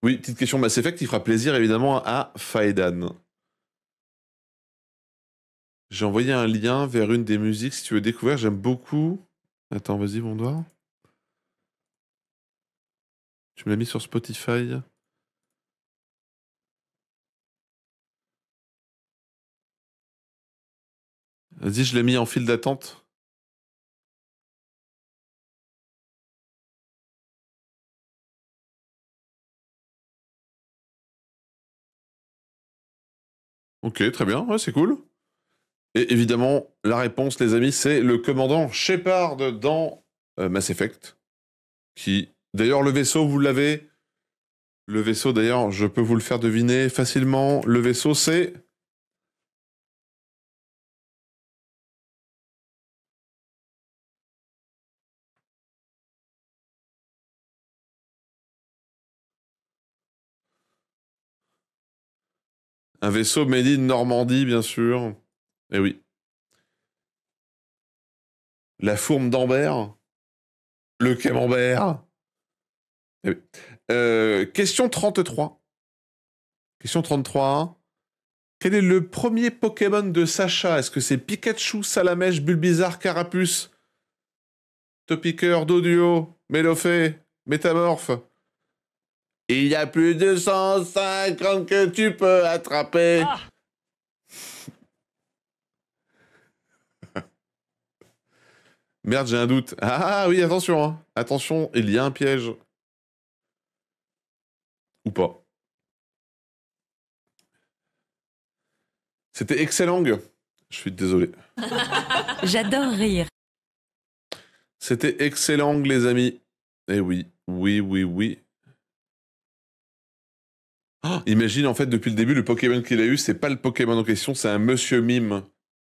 Oui, petite question Mass Effect, il fera plaisir évidemment à Faedan. J'ai envoyé un lien vers une des musiques si tu veux découvrir. J'aime beaucoup. Attends, vas-y, mon doigt. Tu me l'as mis sur Spotify. Vas-y, je l'ai mis en file d'attente. Ok, très bien, ouais, c'est cool. Et évidemment, la réponse, les amis, c'est le commandant Shepard dans Mass Effect. Qui, d'ailleurs, le vaisseau, vous l'avez. Le vaisseau, d'ailleurs, je peux vous le faire deviner facilement. Le vaisseau, c'est... Un vaisseau made in Normandie, bien sûr. Eh oui. La fourme d'Ambert. Le camembert. Eh oui. Question 33. Question 33. Quel est le premier Pokémon de Sacha? Est-ce que c'est Pikachu, Salamèche, Bulbizarre, Carapuce, Topiqueur, Doduo, Mélofée, Métamorphe? Il y a plus de 150 que tu peux attraper. Ah. Merde, j'ai un doute. Ah oui, attention, hein. Attention, il y a un piège. Ou pas. C'était excellent. Je suis désolé. J'adore rire. C'était excellent, les amis. Eh oui, oui, oui, oui. Oh, imagine, en fait, depuis le début, le Pokémon qu'il a eu, c'est pas le Pokémon en question, c'est un Monsieur Mime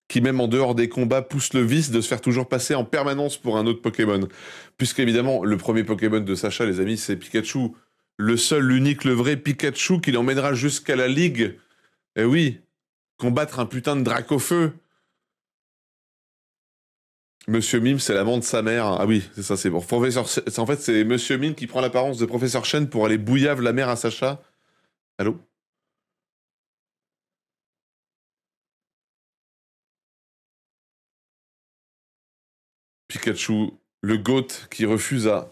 qui, même en dehors des combats, pousse le vice de se faire toujours passer en permanence pour un autre Pokémon. Puisqu'évidemment, le premier Pokémon de Sacha, les amis, c'est Pikachu. Le seul, l'unique, le vrai Pikachu qui l'emmènera jusqu'à la Ligue. Eh oui, combattre un putain de Dracofeu. Monsieur Mime, c'est l'amant de sa mère. Ah oui, c'est ça, c'est bon. En fait, c'est Monsieur Mime qui prend l'apparence de Professeur Chen pour aller bouillave la mère à Sacha. Allô? Pikachu, le GOAT qui refusa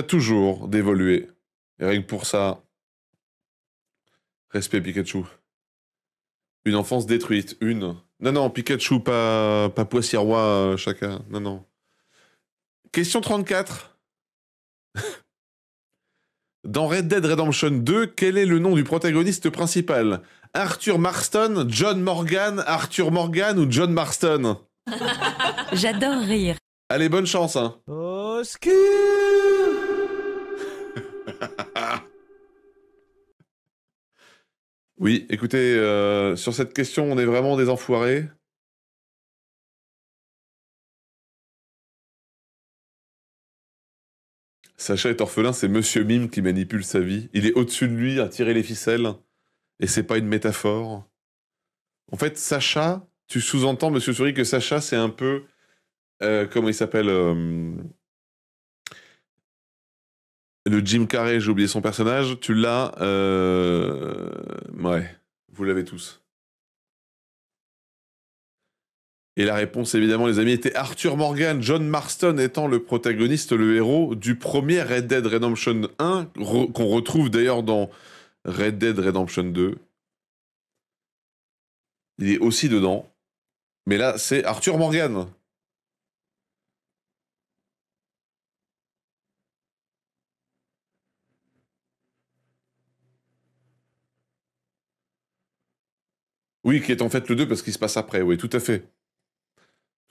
toujours d'évoluer. Et rien que pour ça, respect Pikachu. Une enfance détruite, une. Non, non, Pikachu, pas Poissy-Roi, chacun. Non, non. Question 34. Dans Red Dead Redemption 2, quel est le nom du protagoniste principal? Arthur Marston, John Morgan, Arthur Morgan ou John Marston? J'adore rire. Allez, bonne chance, hein. Au secours! Oui, écoutez, sur cette question, on est vraiment des enfoirés. Sacha est orphelin, c'est Monsieur Mime qui manipule sa vie. Il est au-dessus de lui à tirer les ficelles. Et c'est pas une métaphore. En fait, Sacha, tu sous-entends, Monsieur Souris, que Sacha, c'est un peu... comment il s'appelle le Jim Carrey, j'ai oublié son personnage. Tu l'as... ouais, vous l'avez tous. Et la réponse, évidemment, les amis, était Arthur Morgan, John Marston étant le protagoniste, le héros du premier Red Dead Redemption 1, qu'on retrouve d'ailleurs dans Red Dead Redemption 2. Il est aussi dedans. Mais là, c'est Arthur Morgan. Oui, qui est en fait le 2 parce qu'il se passe après, oui, tout à fait.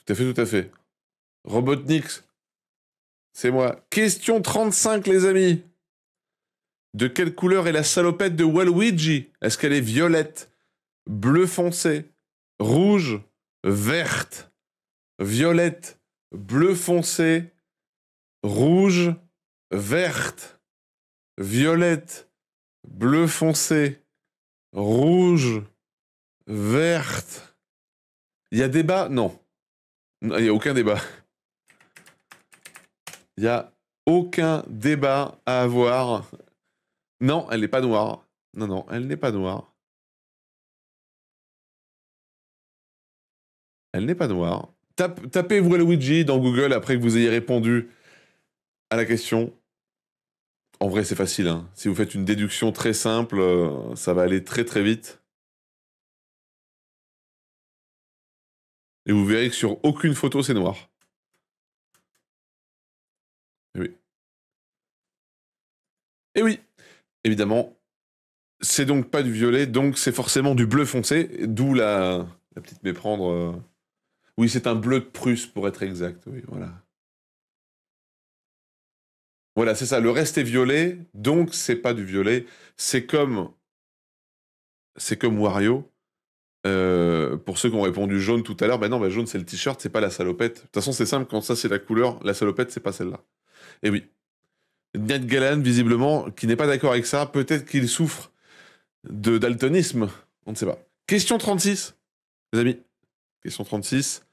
Tout à fait, tout à fait. Robotnik, c'est moi. Question 35, les amis. De quelle couleur est la salopette de Waluigi? Est-ce qu'elle est violette, bleu foncé, rouge, verte, violette, bleu foncé, rouge, verte, violette, bleu foncé, rouge, verte. Il y a débat? Non. Il n'y a aucun débat. Il n'y a aucun débat à avoir. Non, elle n'est pas noire. Non, non, elle n'est pas noire. Elle n'est pas noire. Tapez Waluigi dans Google après que vous ayez répondu à la question. En vrai, c'est facile, hein. Si vous faites une déduction très simple, ça va aller très très vite. Et vous verrez que sur aucune photo, c'est noir. Et oui. Et oui. Évidemment, C'est donc pas du violet, donc c'est forcément du bleu foncé, d'où la petite méprendre. Oui, c'est un bleu de Prusse, pour être exact. Oui, voilà. Voilà, c'est ça. Le reste est violet, donc c'est pas du violet. C'est comme Wario. Pour ceux qui ont répondu jaune tout à l'heure, ben non, jaune c'est le t-shirt, c'est pas la salopette. De toute façon, c'est simple, quand ça c'est la couleur, la salopette c'est pas celle-là. Et oui. Ned Galan, visiblement, qui n'est pas d'accord avec ça, peut-être qu'il souffre de daltonisme, on ne sait pas. Question 36, les amis. Question 36.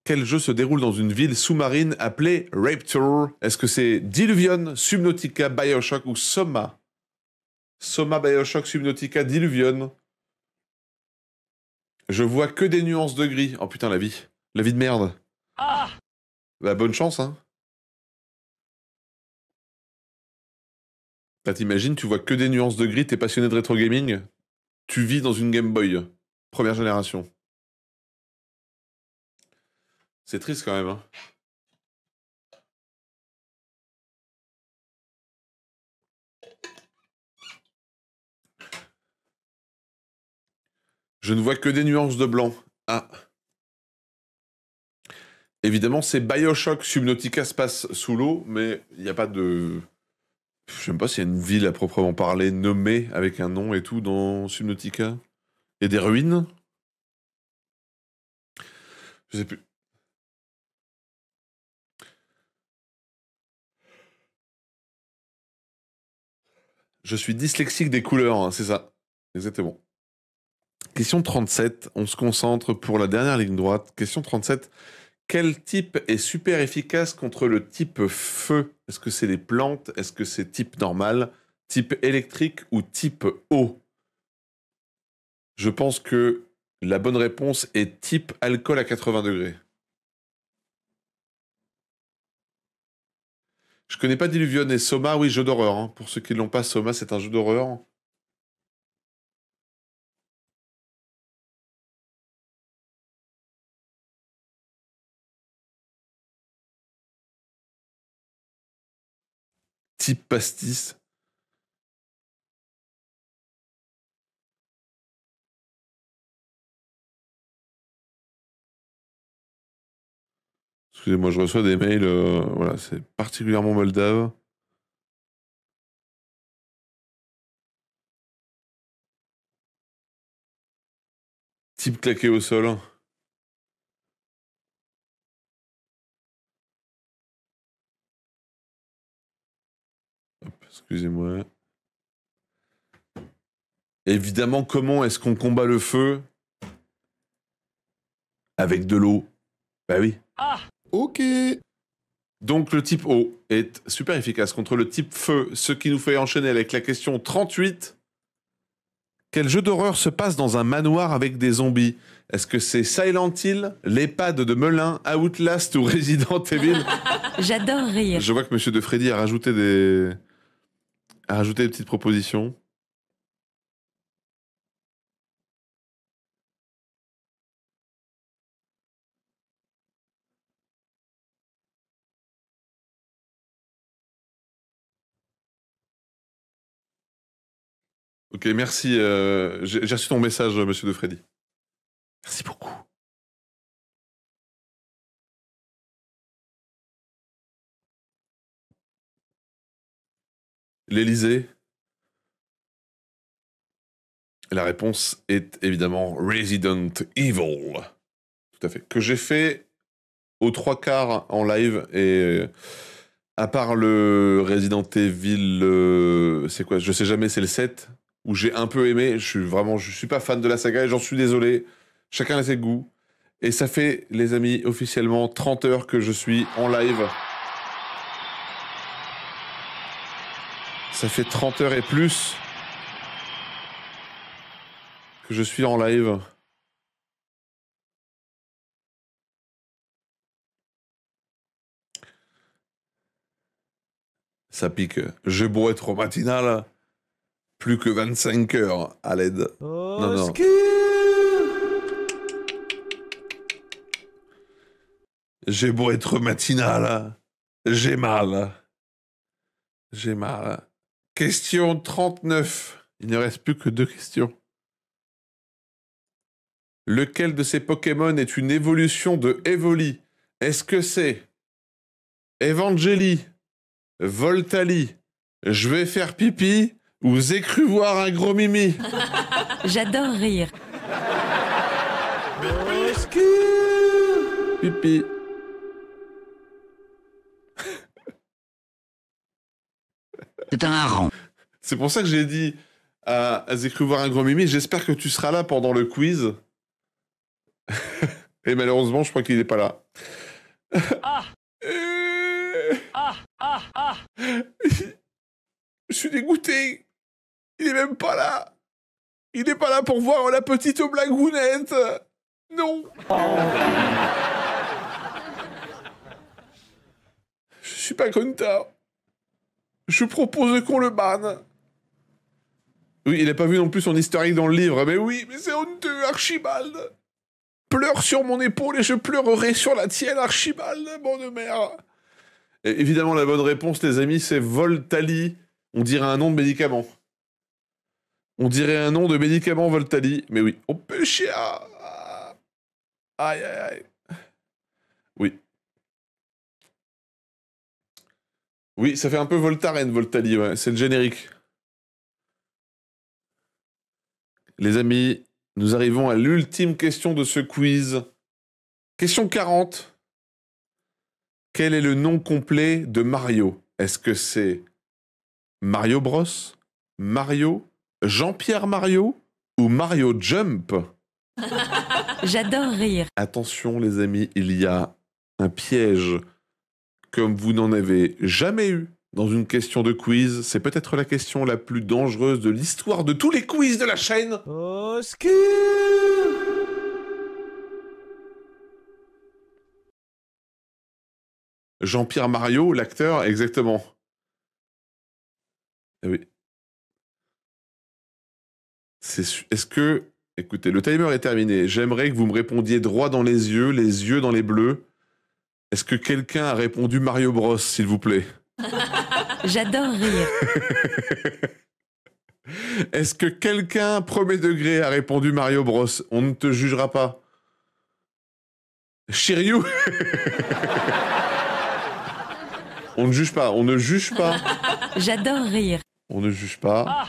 Quel jeu se déroule dans une ville sous-marine appelée Rapture? Est-ce que c'est Diluvion, Subnautica, Bioshock ou Soma? Soma, Bioshock, Subnautica, Diluvion. Je vois que des nuances de gris. Oh putain, la vie. La vie de merde. Ah! Bah, bonne chance, hein. Là, t'imagines, tu vois que des nuances de gris, t'es passionné de rétro gaming, tu vis dans une Game Boy, première génération. C'est triste quand même, hein. Je ne vois que des nuances de blanc. Ah. Évidemment, c'est Bioshock. Subnautica se passe sous l'eau, mais il n'y a pas de... Je sais même pas s'il y a une ville à proprement parler nommée avec un nom et tout dans Subnautica. Il y a des ruines. Je sais plus. Je suis dyslexique des couleurs, hein, c'est ça. Exactement. Question 37, on se concentre pour la dernière ligne droite. Question 37, quel type est super efficace contre le type feu? Est-ce que c'est les plantes? Est-ce que c'est type normal? Type électrique ou type eau? Je pense que la bonne réponse est type alcool à 80 degrés. Je connais pas Diluvion et Soma, oui, jeu d'horreur. Hein. Pour ceux qui l'ont pas, Soma, c'est un jeu d'horreur. Type pastis. Excusez-moi, je reçois des mails, voilà, c'est particulièrement moldave. Type claqué au sol. Hop, excusez-moi. Évidemment, comment est-ce qu'on combat le feu? Avec de l'eau. Bah oui. Ah! Ok. Donc le type eau est super efficace contre le type feu, ce qui nous fait enchaîner avec la question 38. Quel jeu d'horreur se passe dans un manoir avec des zombies? Est-ce que c'est Silent Hill, l'EHPAD de Melun, Outlast ou Resident Evil? J'adore rire. Je vois que Monsieur de Freddy a rajouté des petites propositions. Ok, merci. J'ai reçu ton message, Monsieur de Freddy. Merci beaucoup. L'Élysée. La réponse est évidemment Resident Evil. Tout à fait. Que j'ai fait aux 3/4 en live et à part le Resident Evil, c'est quoi? Je sais jamais, c'est le 7 où j'ai un peu aimé. Je suis pas fan de la saga et j'en suis désolé. Chacun a ses goûts. Et ça fait, les amis, officiellement 30 heures que je suis en live. Ça fait 30 heures et plus que je suis en live. Ça pique. J'ai beau être au matinal, plus que 25 heures à l'aide. Non, non. J'ai beau être matinal, j'ai mal. J'ai mal. Question 39. Il ne reste plus que 2 questions. Lequel de ces Pokémon est une évolution de Evoli? Est-ce que c'est Evangeli, Voltali, je vais faire pipi ou j'ai cru voir un gros mimi? J'adore rire. Pipi. C'est un hareng. C'est pour ça que j'ai dit à j'ai cru voir un gros mimi, j'espère que tu seras là pendant le quiz. Et malheureusement, je crois qu'il n'est pas là. Je suis dégoûté. Il est même pas là. Il n'est pas là pour voir la petite blagounette. Non. Je suis pas content. Je propose qu'on le banne. Oui, il n'a pas vu non plus son historique dans le livre. Mais oui, mais c'est honteux, Archibald. Pleure sur mon épaule et je pleurerai sur la tienne, Archibald, bonne mère. Et évidemment, la bonne réponse, les amis, c'est Voltali. On dirait un nom de médicament. On dirait un nom de médicament, Voltali. Mais oui. Oh, péché. Aïe, aïe, aïe. Oui. Oui, ça fait un peu Voltaren, Voltali, ouais. C'est le générique. Les amis, nous arrivons à l'ultime question de ce quiz. Question 40. Quel est le nom complet de Mario? Est-ce que c'est Mario Bros, Mario, Jean-Pierre Mario ou Mario Jump? J'adore rire. Attention les amis, il y a un piège comme vous n'en avez jamais eu dans une question de quiz. C'est peut-être la question la plus dangereuse de l'histoire de tous les quiz de la chaîne. Au secours! Jean-Pierre Mario, l'acteur, exactement. Eh oui. Est-ce que... Écoutez, le timer est terminé. J'aimerais que vous me répondiez droit dans les yeux dans les bleus. Est-ce que quelqu'un a répondu Mario Bros, s'il vous plaît? J'adore rire. Est-ce que quelqu'un, premier degré, a répondu Mario Bros? On ne te jugera pas. Shiryu. On ne juge pas, on ne juge pas. J'adore rire. On ne juge pas.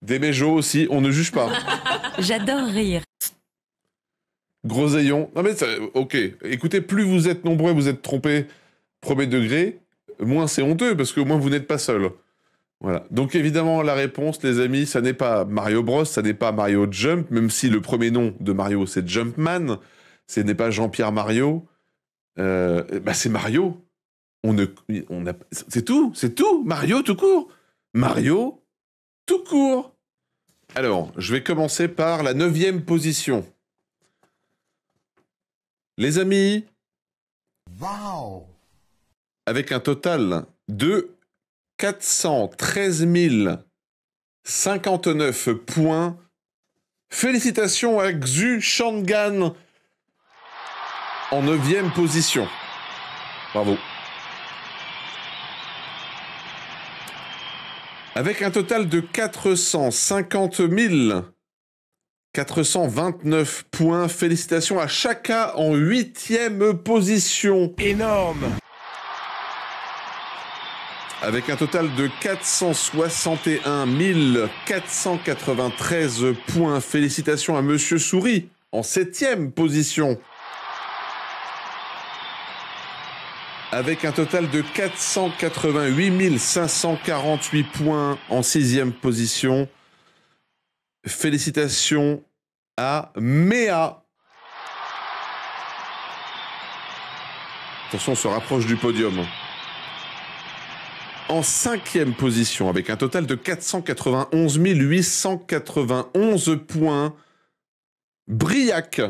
Demejo aussi, on ne juge pas. J'adore rire. Groseillon. Non mais ça, ok. Écoutez, plus vous êtes nombreux, vous êtes trompés premier degré, moins c'est honteux parce que au moins vous n'êtes pas seul. Voilà. Donc évidemment la réponse, les amis, ça n'est pas Mario Bros, ça n'est pas Mario Jump, même si le premier nom de Mario c'est Jumpman, ce n'est pas Jean-Pierre Mario. C'est Mario. C'est tout. Mario tout court. Mario tout court. Alors, je vais commencer par la 9e position. Les amis, Wow! avec un total de 413 059 points, félicitations à Xu Shangan en 9e position. Bravo. Avec un total de 450 429 points, félicitations à Chaka en 8e position. Énorme! Avec un total de 461 493 points, félicitations à Monsieur Souris en 7e position. Avec un total de 488 548 points en 6e position. Félicitations à Méa. Attention, on se rapproche du podium. En 5e position, avec un total de 491 891 points, Briac.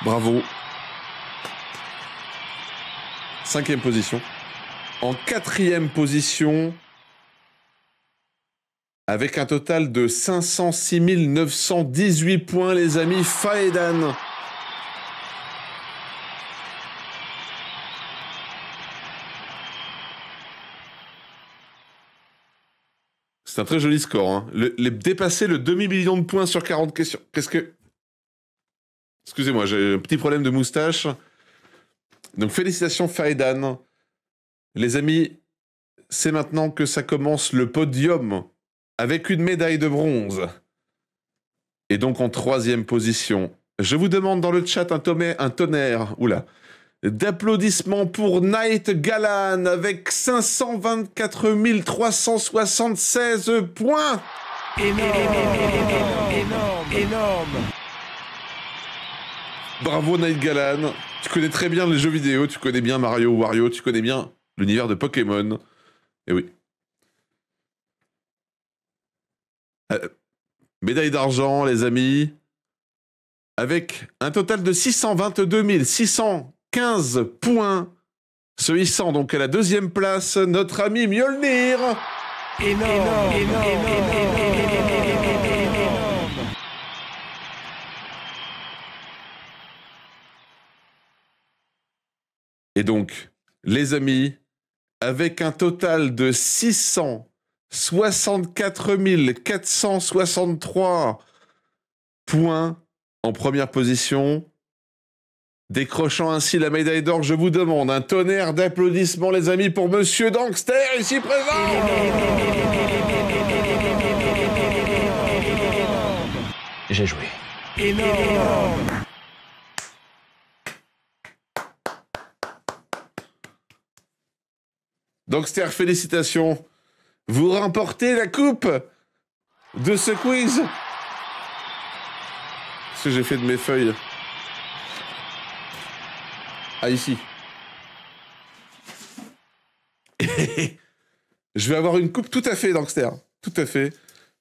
Bravo. 5e position. En 4e position, avec un total de 506 918 points, les amis, Faedan. C'est un très joli score. Hein. Dépasser le demi-million de points sur 40 questions. Qu'est-ce que... Excusez-moi, j'ai un petit problème de moustache. Donc, félicitations Faedan. Les amis, c'est maintenant que ça commence le podium avec une médaille de bronze. Et donc, en 3e position, je vous demande dans le chat un tonnerre d'applaudissements pour Night Galan avec 524 376 points. Énorme. Bravo Night Galan. Tu connais très bien les jeux vidéo, tu connais bien Mario, Wario, tu connais bien l'univers de Pokémon. Et oui. Médaille d'argent, les amis. Avec un total de 622 615 points. Se hissant donc à la 2e place, notre ami Mjolnir. Énorme. Et donc, les amis, avec un total de 664 463 points en première position, décrochant ainsi la médaille d'or, je vous demande un tonnerre d'applaudissements, les amis, pour Monsieur Dankster, ici présent. J'ai joué. Énorme. Dankster, félicitations. Vous remportez la coupe de ce quiz. Qu'est-ce que j'ai fait de mes feuilles? Ah, ici. Je vais avoir une coupe tout à fait, Dankster. Tout à fait.